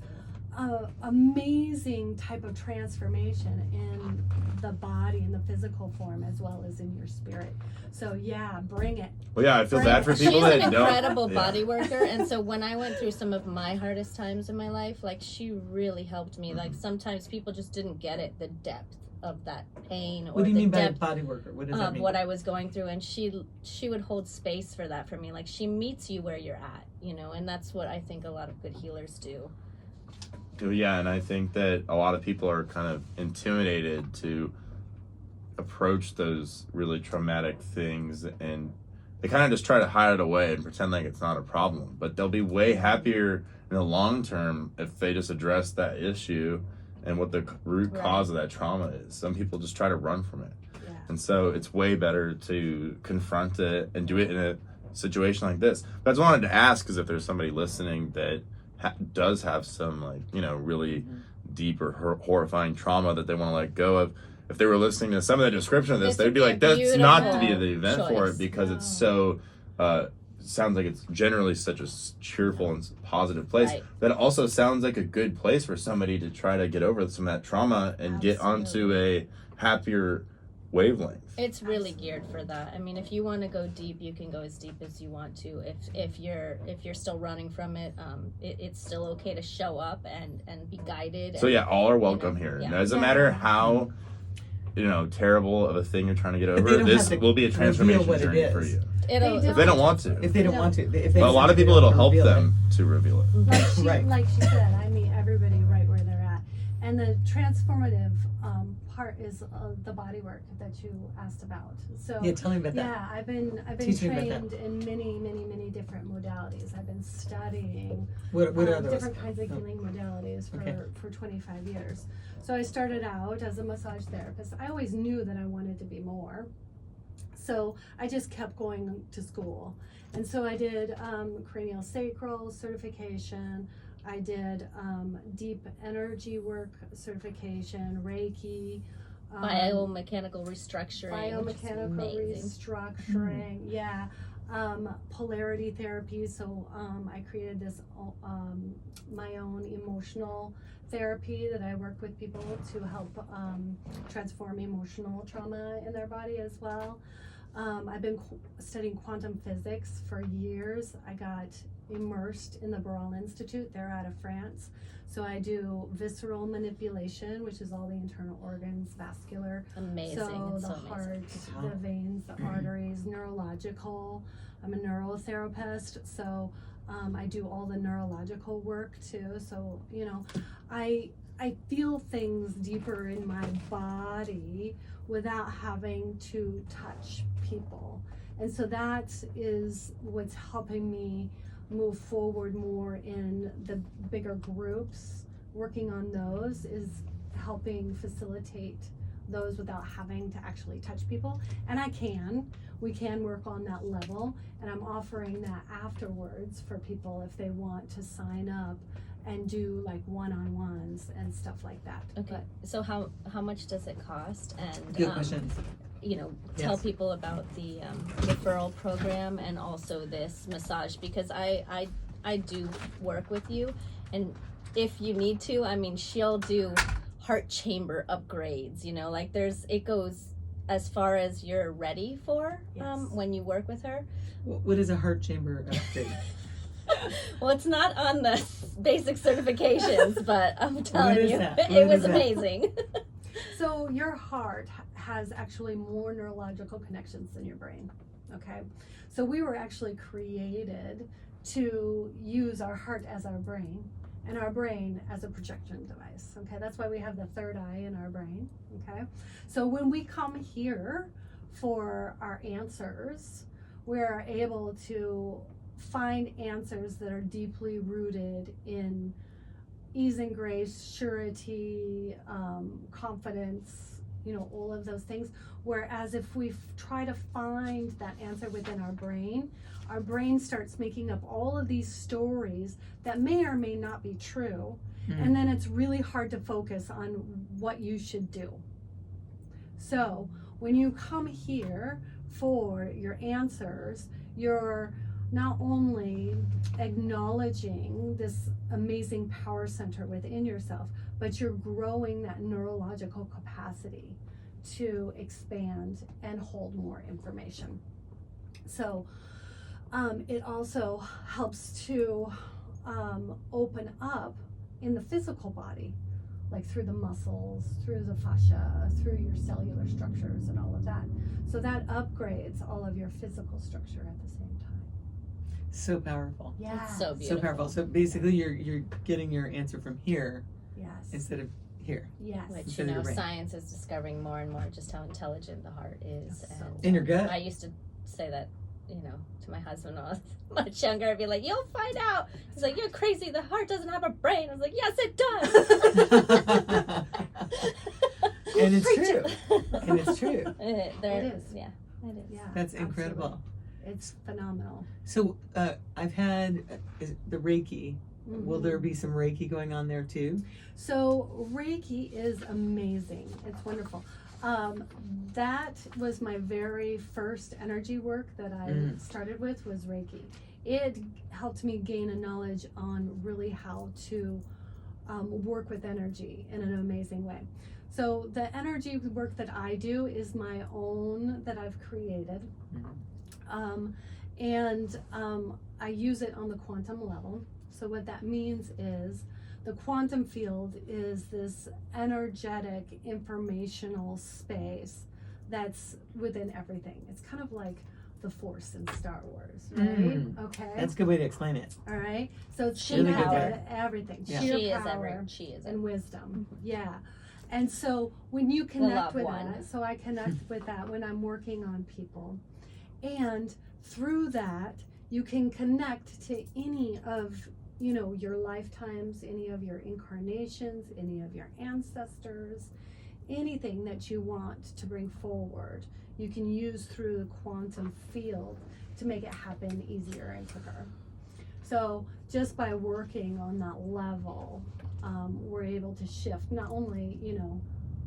D: amazing type of transformation in the body, in the physical form, as well as in your spirit. So yeah, bring it.
B: Well, yeah, I feel bad for people
C: She's
B: that
C: an
B: don't.
C: incredible
B: Yeah.
C: body worker, and so when I went through some of my hardest times in my life, like, she really helped me. Like, sometimes people just didn't get it, the depth of that pain, or
A: What do you
C: the
A: mean by
C: depth
A: body worker? What does that
C: of
A: mean?
C: what I was going through, and she would hold space for that for me. Like, she meets you where you're at, and that's what I think a lot of good healers do.
B: Yeah, and I think that a lot of people are kind of intimidated to approach those really traumatic things, and they kind of just try to hide it away and pretend like it's not a problem. But they'll be way happier in the long term if they just address that issue and what the root cause of that trauma is. Some people just try to run from it.
D: Yeah.
B: And so it's way better to confront it and do it in a situation like this. But I just wanted to ask, because if there's somebody listening that does have some, like, really deep or horrifying trauma that they want to let go of, if they were listening to some of the description of this,
C: This
B: they'd
C: would
B: be
C: be
B: like,
C: a
B: that's not to be
C: beautiful
B: the event for it,
C: choice.
B: because it's so sounds like it's generally such a cheerful and positive place.
C: Right.
B: That also sounds like a good place for somebody to try to get over some of that trauma and get onto a happier wavelength.
C: It's really geared for that. I mean, if you want to go deep, you can go as deep as you want to. If you're still running from it, it's still okay to show up and be guided.
B: So
C: and,
B: yeah, all are welcome here.
C: yeah.
B: It doesn't matter how terrible of a thing you're trying to get
A: they
B: over.
A: don't
B: This
A: have to
B: will be a
A: reveal
B: transformation
A: what it
B: journey for
A: is.
B: you.
C: It'll,
D: They
B: If they don't want to,
A: If they don't want to, if they
B: but a lot of people, it'll help them to reveal it.
A: Right.
D: Like she said, I meet everybody right where they're at. And the transformative part is the body work that you asked about. So
A: Yeah, tell me about that.
D: yeah, I've been
A: Teach me about
D: trained in many different modalities. I've been studying
A: What are those?
D: different kinds of healing modalities for 25 years. So I started out as a massage therapist. I always knew that I wanted to be more. So I just kept going to school. And so I did cranial sacral certification. I did deep energy work certification, Reiki.
C: biomechanical restructuring. which is
D: Biomechanical
C: amazing.
D: restructuring, yeah. Polarity therapy. So I created this my own emotional therapy that I work with people to help transform emotional trauma in their body as well. I've been studying quantum physics for years. I got immersed in the Barral Institute. They're out of France. So I do visceral manipulation, which is all the internal organs, vascular.
C: Amazing.
D: So
C: It's
D: the
C: so amazing.
D: heart, the veins, the arteries, neurological. I'm a neurotherapist, so I do all the neurological work too. So I feel things deeper in my body without having to touch people, and so that is what's helping me move forward more in the bigger groups. Working on those is helping facilitate those without having to actually touch people, and we can work on that level, and I'm offering that afterwards for people if they want to sign up and do like one-on-ones and stuff like that.
C: Okay. So how much does it cost? And
A: Good questions.
C: tell
A: Yes.
C: people about the referral program and also this massage, because I do work with you, and if you need to, I mean, she'll do heart chamber upgrades, like it goes as far as you're ready for
D: Yes.
C: when you work with her.
A: What is a heart chamber upgrade?
C: Well, it's not on the basic certifications, but I'm telling
A: is
C: you,
A: that?
C: it
A: What
C: was
A: is that?
C: amazing.
D: So your heart has actually more neurological connections than your brain, okay? So we were actually created to use our heart as our brain and our brain as a projection device, okay? That's why we have the third eye in our brain, okay? So when we come here for our answers, we're able to find answers that are deeply rooted in ease and grace, surety, confidence, all of those things. Whereas if we try to find that answer within our brain starts making up all of these stories that may or may not be true. And then it's really hard to focus on what you should do. So when you come here for your answers, you're not only acknowledging this amazing power center within yourself, but you're growing that neurological capacity to expand and hold more information. So it also helps to open up in the physical body, like through the muscles, through the fascia, through your cellular structures and all of that. So that upgrades all of your physical structure at the same time.
A: So powerful.
D: Yeah.
C: It's so
A: So
C: beautiful.
A: powerful. So basically, you're getting your answer from here
D: Yes.
A: instead of here.
D: Yes.
C: Which,
A: Instead of your brain.
C: science is discovering more and more just how intelligent the heart is.
D: So-
C: And
A: In your gut.
C: I used to say that, to my husband when I was much younger. I'd be like, "You'll find out." He's like, "You're crazy. The heart doesn't have a brain." I was like, "Yes, it does."
A: And it's
C: Preach
A: true.
C: it.
A: And it's true.
D: It is.
C: Yeah, it is.
D: Yeah.
A: That's incredible.
D: absolutely. It's phenomenal.
A: So I've had the Reiki. Will there
D: Mhm.
A: be some Reiki going on there too?
D: So Reiki is amazing. It's wonderful. That was my very first energy work that I started with, was Reiki. It helped me gain a knowledge on really how to work with energy in an amazing way. So the energy work that I do is my own, that I've created. I use it on the quantum level. So what that means is the quantum field is this energetic informational space that's within everything. It's kind of like the Force in Star Wars, right? Okay.
A: That's a good way to explain it.
D: All right. So it's
C: Really good
D: connected
A: way.
D: to everything.
A: Yeah.
D: Sheer
C: She is
D: power
C: She is
D: and wisdom. Yeah. And so when you
C: love
D: connect with
C: one.
D: that, so I connect with that when I'm working on people. And through that, you can connect to any of, your lifetimes, any of your incarnations, any of your ancestors, anything that you want to bring forward. You can use through the quantum field to make it happen easier and quicker. So just by working on that level, we're able to shift not only,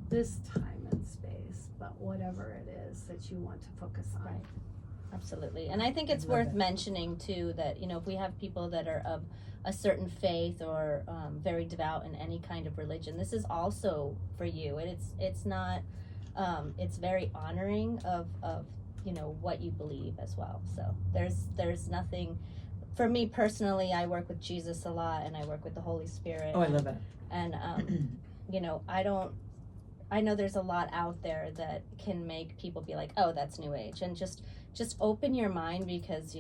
D: this time and space, but whatever it is that you want to focus on.
C: Right. Absolutely. And I think it's
A: Love
C: worth
A: it.
C: mentioning too that, if we have people that are of a certain faith or very devout in any kind of religion, this is also for you. And it's not, it's very honoring of what you believe as well. So there's nothing, for me personally, I work with Jesus a lot and I work with the Holy Spirit.
A: Oh, I love that.
C: And, I know there's a lot out there that can make people be like, oh, that's New Age. And just open your mind because,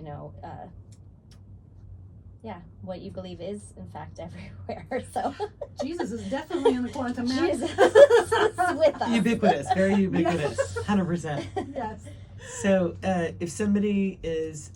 C: what you believe is, in fact, everywhere. So
D: Jesus is definitely in the quantum map.
C: Jesus is with us.
A: Ubiquitous, very ubiquitous, 100%.
D: Yes.
A: So if somebody is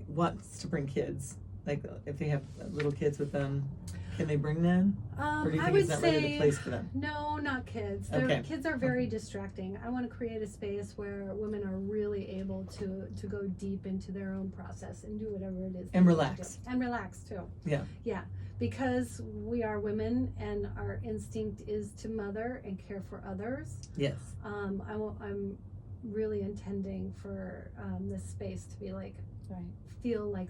A: wants to bring kids Like if they have little kids with them, can they bring them? Or do you
D: I
A: think
D: would
A: it's not really the
D: say
A: place for them?
D: no, not kids.
A: Okay.
D: Kids are very distracting. I want to create a space where women are really able to go deep into their own process and do whatever it is.
A: And
D: they need to
A: relax.
D: do. And relax too.
A: Yeah.
D: Yeah. Because we are women and our instinct is to mother and care for others.
A: Yes.
D: I'm really intending for this space to be like,
C: Right.
D: feel like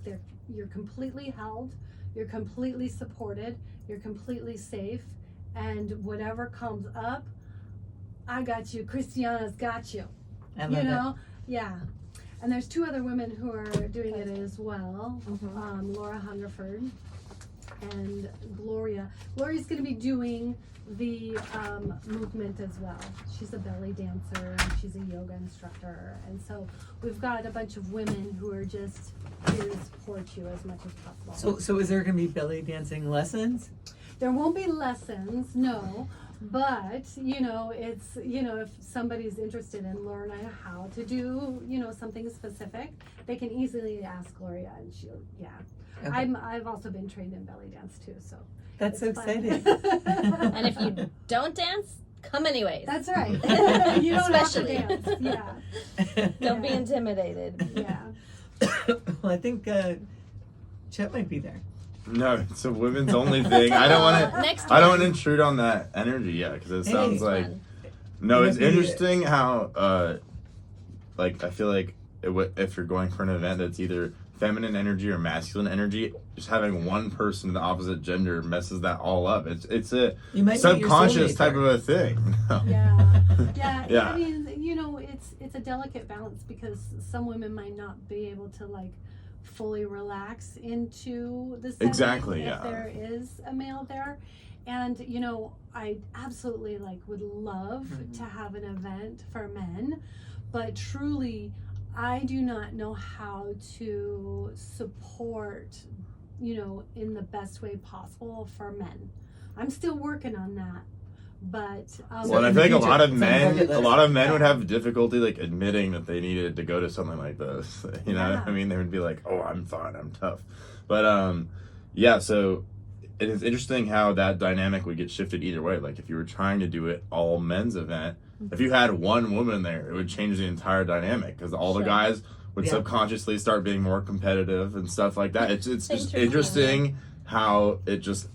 D: you're completely held, you're completely supported, you're completely safe, and whatever comes up, I got you. Christiana's got you.
A: I
D: You
A: love
D: know, yeah. And there's 2 other women who are doing it as well.
C: Mhm.
D: Laura Hungerford and Gloria. Gloria's going to be doing the movement as well. She's a belly dancer and she's a yoga instructor, and so we've got a bunch of women who are just here to support you as much as possible.
A: So is there going to be belly dancing lessons?
D: There won't be lessons, no, but it's if somebody's interested in learning how to do something specific, they can easily ask Gloria, and she'll
A: Okay.
D: I've also been trained in belly dance too, so
A: That's so
D: it's fun.
A: exciting.
C: And if you don't dance, come anyways.
D: That's right. You don't
C: Especially.
D: have to dance. Yeah.
C: Don't be
D: Yeah.
C: intimidated.
D: Yeah.
A: Well, I think Chet might be there.
B: No, it's a women's only thing. I don't want to.
C: Next
B: I don't
C: one.
B: want to intrude on that energy yet because it
A: Hey.
B: sounds like.
C: Fun.
B: No,
A: It
B: it's
A: might be-
B: interesting how, like, I feel like if you're going for an event that's either feminine energy or masculine energy, just having one person of the opposite gender messes that all up. It's a
A: You might meet your
B: subconscious
A: soulmate
B: type
A: there.
B: of a thing.
D: Yeah. Yeah.
B: Yeah.
D: I mean, it's a delicate balance because some women might not be able to like fully relax into the setting
B: Exactly,
D: if
B: yeah.
D: there is a male there. And I absolutely would love
A: Mhm.
D: to have an event for men, but truly I do not know how to support in the best way possible for men. I'm still working on that, but
B: Well, and I
A: in the
B: think a
A: future,
B: lot of
A: it's on the
B: men,
A: bucket
B: a
A: list.
B: lot of men would have difficulty like admitting that they needed to go to something like this. You know,
D: Yeah.
B: I mean, they would be like, "Oh, I'm fine, I'm tough," but yeah. So it is interesting how that dynamic would get shifted either way. Like if you were trying to do it all men's event, if you had one woman there, it would change the entire dynamic because all the
C: Sure.
B: guys would
A: Yeah.
B: subconsciously start being more competitive and stuff like that. It's just
C: Interesting.
B: interesting how it just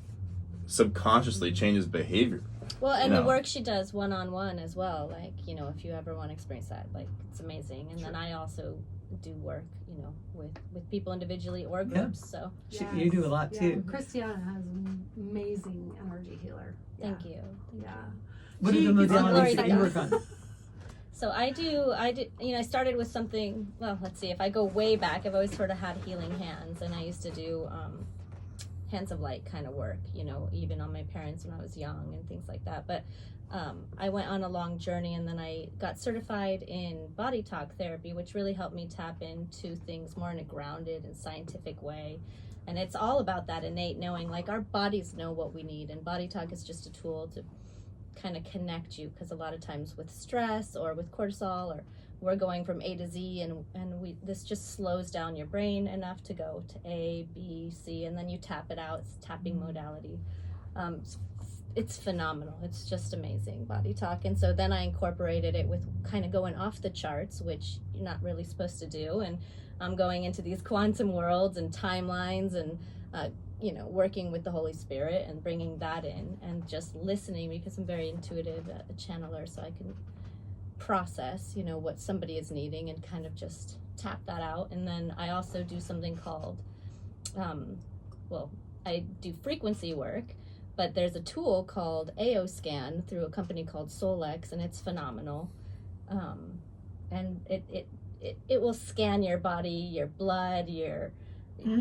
B: subconsciously changes behavior.
C: Well, and the
B: No.
C: work she does one-on-one as well, like, if you ever want to experience that, like, it's amazing. And then I also do work, with people individually or
A: Yeah.
C: groups, so
A: You do a lot
D: Yeah.
A: too.
D: Christiana has an amazing energy healer.
C: thank you. Thank
D: Yeah.
C: you.
A: What are the
D: She gets
C: glory
A: modalities
C: to
A: that you
C: God.
A: work on?
C: So I did, I started with something, well, let's see, if I go way back, I've always sort of had healing hands, and I used to do hands of light kind of work, even on my parents when I was young and things like that. But I went on a long journey, and then I got certified in body talk therapy, which really helped me tap into things more in a grounded and scientific way. And it's all about that innate knowing, like our bodies know what we need, and body talk is just a tool to kind of connect you, because a lot of times with stress or with cortisol, or we're going from A to Z, and this just slows down your brain enough to go to A, B, C, and then you tap it out. It's tapping modality. It's phenomenal. It's just amazing, body talk. And so then I incorporated it with kind of going off the charts, which you're not really supposed to do, and I'm going into these quantum worlds and timelines, and working with the Holy Spirit and bringing that in, and just listening, because I'm very intuitive, a channeler, so I can process, what somebody is needing and kind of just tap that out. And then I also do something called, I do frequency work, but there's a tool called AO Scan through a company called Solex, and it's phenomenal. And it will scan your body, your blood, your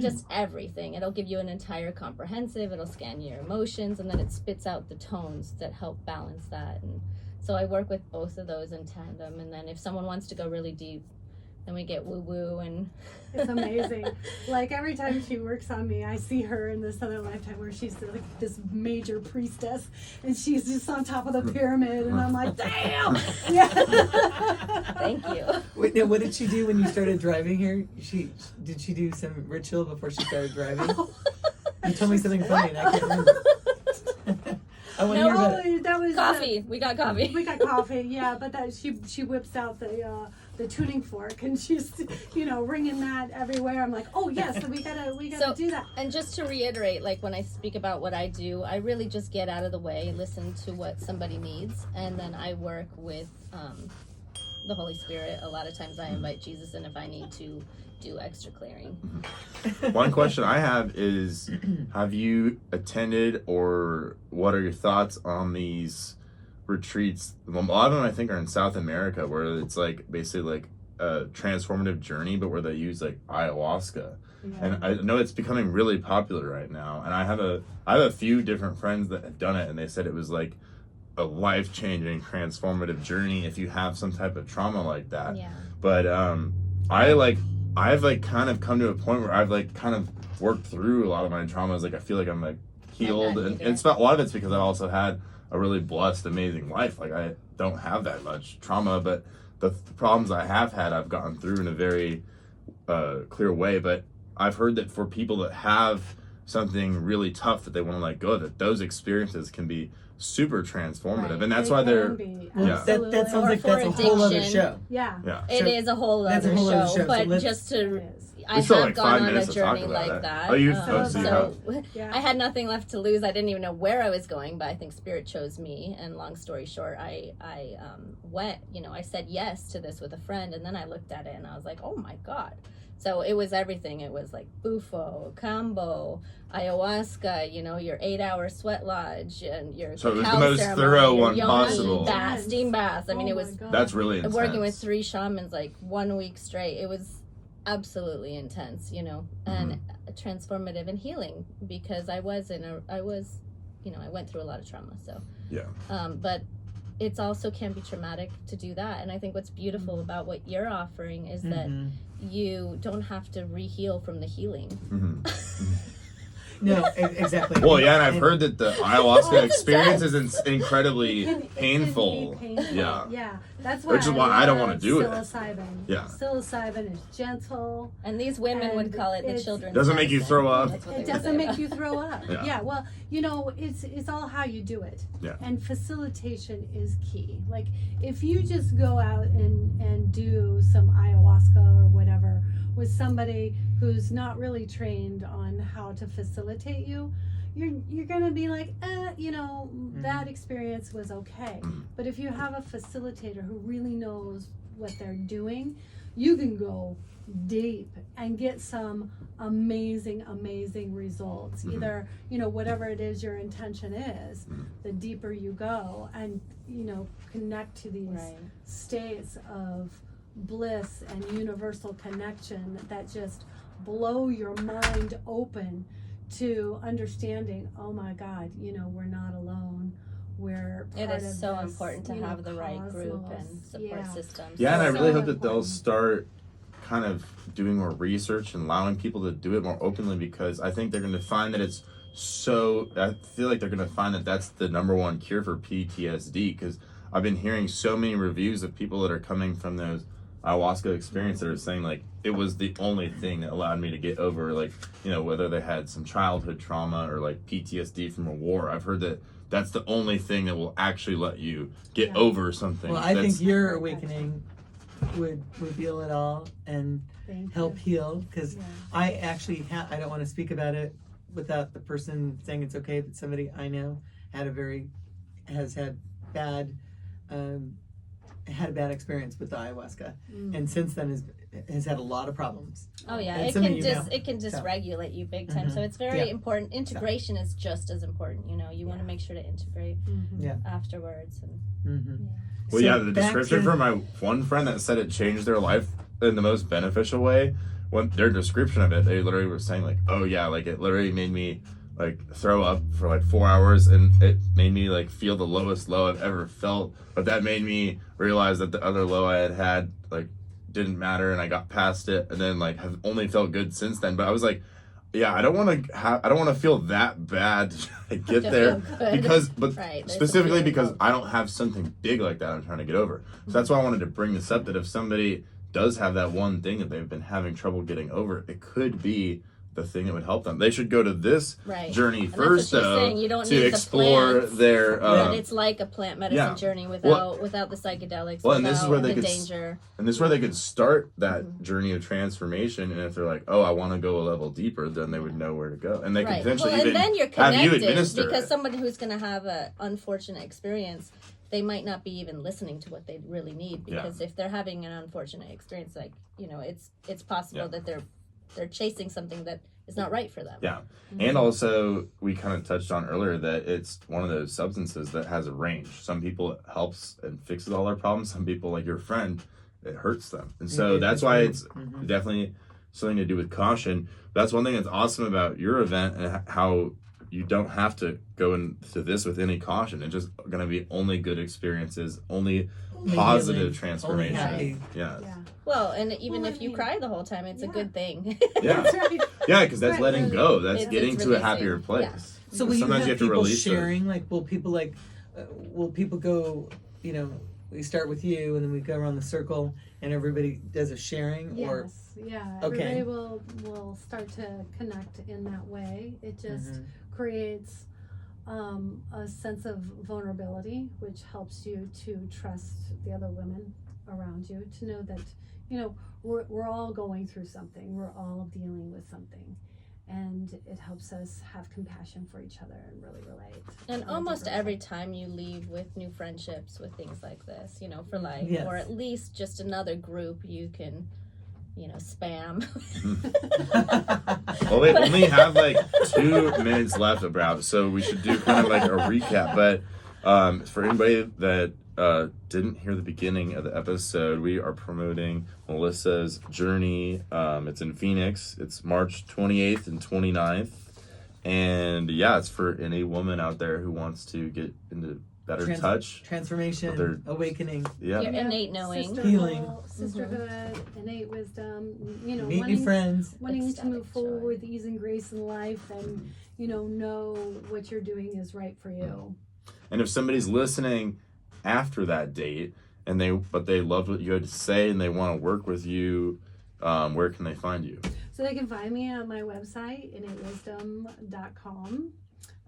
C: just everything. It'll give you an entire comprehensive, it'll scan your emotions, and then it spits out the tones that help balance that. And so I work with both of those in tandem. And then if someone wants to go really deep, then we get woo woo and
D: It's amazing. Like every time she works on me, I see her in this other lifetime where she's like this major priestess, and she's just on top of the pyramid, and I'm like, damn. Yeah.
C: thank you.
A: Wait, now, what did she do when you started driving here? Did she do some ritual before she started driving? You told me something funny, and I can't remember. I want to hear about it.
D: That was
C: Coffee. We got coffee.
D: We got coffee, yeah, but that she whips out the tuning fork, and she's ringing that everywhere. I'm like, oh yes, we gotta
C: So-
D: do that.
C: And just to reiterate, like when I speak about what I do, I really just get out of the way, listen to what somebody needs, and then I work with the Holy Spirit. A lot of times I invite Jesus in if I need to do extra clearing.
B: One question I have is, have you attended, or what are your thoughts on these retreats? A lot of them I think are in South America, where it's like basically like a transformative journey, but where they use like ayahuasca. And I know it's becoming really popular right now. And I have a few different friends that have done it, and they said it was like a life-changing, transformative journey if you have some type of trauma like that.
C: Yeah.
B: But I've like kind of come to a point where I've like kind of worked through a lot of my traumas. Like I feel like I'm like healed,
C: not
B: and
C: either.
B: it's about, a lot of it's because I've also had a really blessed, amazing life. Like I don't have that much trauma, but the problems I have had, I've gotten through in a very clear way. But I've heard that for people that have something really tough that they want to let go of, that those experiences can be super transformative,
C: Right.
B: and that's
D: They
B: why
D: can
B: they're
D: be,
A: Well,
B: Yeah.
A: that sounds
C: Or
A: like
C: for
A: that's a whole other
C: addiction.
A: show.
D: Yeah.
B: yeah.
C: It
A: So
C: is a whole
A: that's a
C: other
A: whole other
C: show,
A: show, so
C: but
A: let's-
C: just
D: It
C: to,
D: is.
C: I
B: We still
C: have
B: have
C: gone
B: 5
C: on a
B: minutes to talk
C: journey
B: about
C: like
B: it.
C: that.
B: Oh, you-
A: oh, so you
C: so
D: Yeah.
C: I had nothing left to lose. I didn't even know where I was going, but I think Spirit chose me. And long story short, I went. I said yes to this with a friend, and then I looked at it and I was like, oh my God. So it was everything. It was like bufo, kambo, ayahuasca, your 8-hour sweat lodge, and your
B: So it was the
C: cacao
B: most
C: ceremony,
B: thorough
C: your
B: one
C: yoni
B: possible.
C: bath, steam baths. I mean,
D: Oh
C: it
D: my
C: was
D: God.
B: That's really intense.
C: working with 3 shamans like 1 week straight. It was absolutely intense, and transformative and healing, because I went through a lot of trauma. So
B: Yeah.
C: but it's also can be traumatic to do that. And I think what's beautiful about what you're offering is that
A: Mhm.
C: you don't have to re-heal from the healing.
A: No, exactly.
B: Well, yeah, and I've heard that the ayahuasca
C: It's
B: experience is incredibly
D: It can be
B: painful.
D: painful.
B: Yeah.
D: Yeah. That's why
B: Which is why I don't wanna
D: love
B: do it.
D: psilocybin.
B: Yeah.
D: Psilocybin is gentle.
C: And these women would
D: And
C: call it the
D: it's-
C: children's
B: Doesn't make you
C: medicine.
B: throw up.
C: That's what
D: It
C: they would
D: doesn't
C: say
D: make
C: about
D: you throw up.
B: Yeah.
D: Well, it's all how you do it.
B: Yeah.
D: And facilitation is key. Like if you just go out and do some ayahuasca or whatever with somebody who's not really trained on how to facilitate you, you're gonna be like, that experience was okay. But if you have a facilitator who really knows what they're doing, you can go deep and get some amazing results. Either whatever it is your intention is, the deeper you go and connect to these
C: Right.
D: states of bliss and universal connection that just blow your mind open to understanding, oh my God, we're not alone. We're
C: It
D: part
C: is
D: of
C: so
D: this,
C: important to have the right group and
D: cosmos.
C: support
D: Yeah.
C: systems.
B: Yeah, and I
D: So
B: really hope that they'll
D: important.
B: start kind of doing more research and allowing people to do it more openly, because I think they're going to find that it's so, I feel like they're going to find that that's the number one cure for PTSD, because I've been hearing so many reviews of people that are coming from those ayahuasca experience that are saying like it was the only thing that allowed me to get over, like, whether they had some childhood trauma or like PTSD from a war. I've heard that that's the only thing that will actually let you get
D: Yeah.
B: over something.
A: Well, I
B: That's-
A: think your awakening would reveal it all and
D: Thank
A: help
D: you.
A: heal, because
D: Yeah.
A: I actually I don't want to speak about it without the person saying it's okay, but somebody I know has had a bad experience with the ayahuasca, and since then has had a lot of problems.
C: Oh yeah,
A: And
C: it
A: some of
C: can
A: you
C: just
A: know.
C: it can
A: So.
C: dysregulate you big time. So
A: Mhm.
C: it's very
A: Yeah.
C: important. Integration is just as important. You want to make sure to integrate
A: Yeah.
C: afterwards. And
A: Mm-hmm.
B: Well,
A: So
B: yeah, the
A: back
B: description
A: to-
B: from my one friend that said it changed their life in the most beneficial way. When their description of it, they literally were saying like, "Oh yeah, like it literally made me like throw up for like 4 hours, and it made me like feel the lowest low I've ever felt." But that made me realize that the other low I had like didn't matter and I got past it, and then like have only felt good since then. But I was like, yeah, I don't want to feel that bad to get
C: To
B: there
C: feel good.
B: because,
C: Right, there's
B: specifically
C: a feeling
B: because
C: of-
B: I don't have something big like that I'm trying to get over. So that's why I wanted to bring this up, that if somebody does have that one thing that they've been having trouble getting over, it could be the thing that would help them. They should go to this
C: Right.
B: journey
C: And that's
B: first,
C: what she's
B: though,
C: saying. You don't
B: to
C: need the
B: explore
C: plants,
B: their.
C: But it's like a plant medicine
B: yeah.
C: journey
B: Well-
C: without the psychedelics,
B: Well, and this is
C: without
B: where they
C: the
B: could
C: danger.
B: And this is where they could start that journey of transformation. And if they're like, oh, I want to go a level deeper, then they would know where to go. And they could
C: Right.
B: potentially
C: Well,
B: even
C: and then you're
B: have you
C: connected
B: administer
C: because
B: it.
C: somebody who's going to have an unfortunate experience, they might not be even listening to what they really need, because if they're having an unfortunate experience, like, it's possible that they're chasing something that is not right for them.
B: Yeah. And also, we kind of touched on earlier that it's one of those substances that has a range. Some people it helps and fixes all their problems. Some people, like your friend, it hurts them. And so that's why it's definitely something to do with caution. That's one thing that's awesome about your event, and how you don't have to go into this with any caution. It's just going to be only good experiences, only positive
A: healing,
B: transformation.
A: only happy.
B: Yeah.
D: Yeah.
C: Well, and even
D: Well,
C: if
D: I
C: you
D: mean,
C: cry the whole time, it's a
D: yeah.
C: good thing.
B: Yeah.
D: That's right.
B: Yeah, because that's
D: Right.
B: letting go. That's
C: It's
B: getting to a
C: releasing.
B: happier place.
C: Yeah.
A: So will you
B: Sometimes
A: have
B: you have to
A: people
B: release
A: sharing? Like, will people go, we start with you and then we go around the circle and everybody does a sharing? Or
D: Yes, yeah.
A: Okay.
D: Everybody will start to connect in that way. It just creates a sense of vulnerability, which helps you to trust the other women around you, to know that, we're all going through something. We're all dealing with something. And it helps us have compassion for each other and really relate.
C: And
D: on a
C: almost
D: deeper
C: every
D: level.
C: time you leave with new friendships with things like this, for life,
A: Yes.
C: or at least just another group you can, spam.
B: Well, we only have like 2 minutes left about, so we should do kind of like a recap. But for anybody that didn't hear the beginning of the episode, we are promoting Melissa's journey. It's in Phoenix. It's March 28th and 29th. And yeah, it's for any woman out there who wants to get into better touch.
A: transformation,
B: They're-
A: awakening.
B: Yeah.
C: Your innate knowing.
A: Healing.
D: Sisterhood, innate wisdom,
A: Meet new friends.
D: wanting to
C: Ecstatic
D: move forward
C: joy.
D: with ease and grace in life, and know what you're doing is right for you.
B: And if somebody's listening after that date and they loved what you had to say and they want to work with you, where can they find you?
D: So they can find me on my website, innatewisdom.com,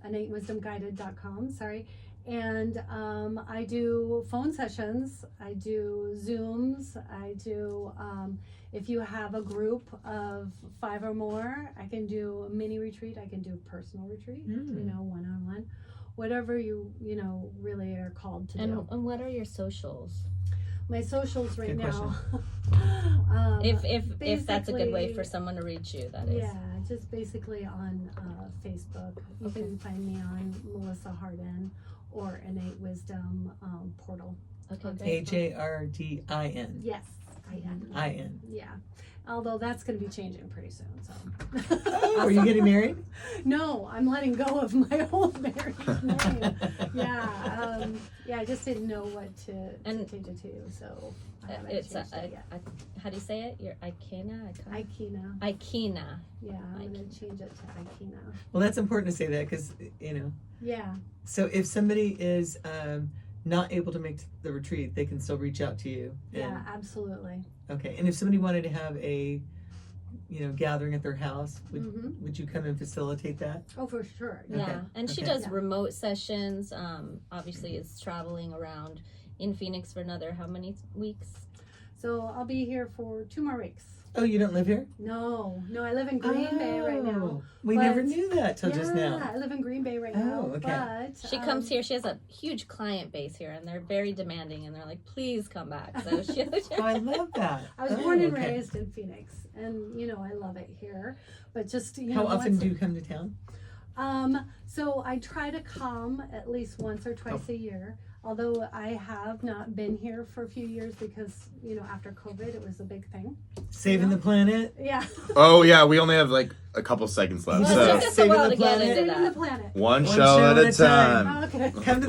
D: innatewisdomguided.com, sorry. And I do phone sessions, I do Zooms, I do, if you have a group of 5 or more, I can do a mini retreat, I can do a personal retreat, one-on-one, whatever you really are called to do.
C: And what are your socials?
D: My socials right
A: Good
D: now.
C: If that's a good way
D: basically-
C: for someone to reach you, that is.
D: Yeah, just basically on Facebook. You
C: Okay.
D: can find me on Melissa Harden or Innate Wisdom portal.
C: Okay, great.
A: HARDIN.
D: Yes, I-N.
A: IN.
D: Yeah. Although that's going to be changing pretty soon. So.
A: Oh, are you getting married?
D: No, I'm letting go of my old married name. Yeah, I just didn't know what to change it to, so I haven't
C: It's
D: changed it yet.
C: how do you say it? Your Ikena?
D: Aikina.
C: Ikena.
D: Yeah, I'm going to change it to Aikina.
A: Well, that's important to say that because,
D: Yeah.
A: So if somebody is not able to make the retreat, they can still reach out to you.
D: Yeah, absolutely.
A: Okay. And if somebody wanted to have a, gathering at their house, would you come and facilitate that?
D: Oh, for sure.
C: Yeah,
A: Okay.
C: and she
A: Okay.
C: does remote sessions. Obviously, is traveling around in Phoenix for another how many weeks?
D: So I'll be here for 2 more weeks.
A: Oh, you don't live here?
D: No, I live in Green Bay right now.
A: Oh, we
D: But-
A: never knew that till just now.
D: I live in Green Bay right now.
A: Oh, okay.
D: But
C: She comes here. She has a huge client base here, and they're very demanding. And they're like, "Please come back." So she.
A: Oh, I love that.
D: I was
A: Oh,
D: born and
A: okay.
D: raised in Phoenix, and I love it here. But just
A: How often
D: once-
A: do you come to town?
D: So I try to come at least once or twice a year. Although I have not been here for a few years because after COVID it was a big thing.
A: Saving the planet?
D: Yeah.
B: Oh, yeah, we only have like a couple seconds left.
C: Well,
B: so
C: it took us a
A: Saving
C: while
A: the
C: to get
A: planet.
C: into
D: Saving the
C: that.
D: planet.
B: one
A: One
B: show
A: show
B: at a time.
D: Okay.
A: Come to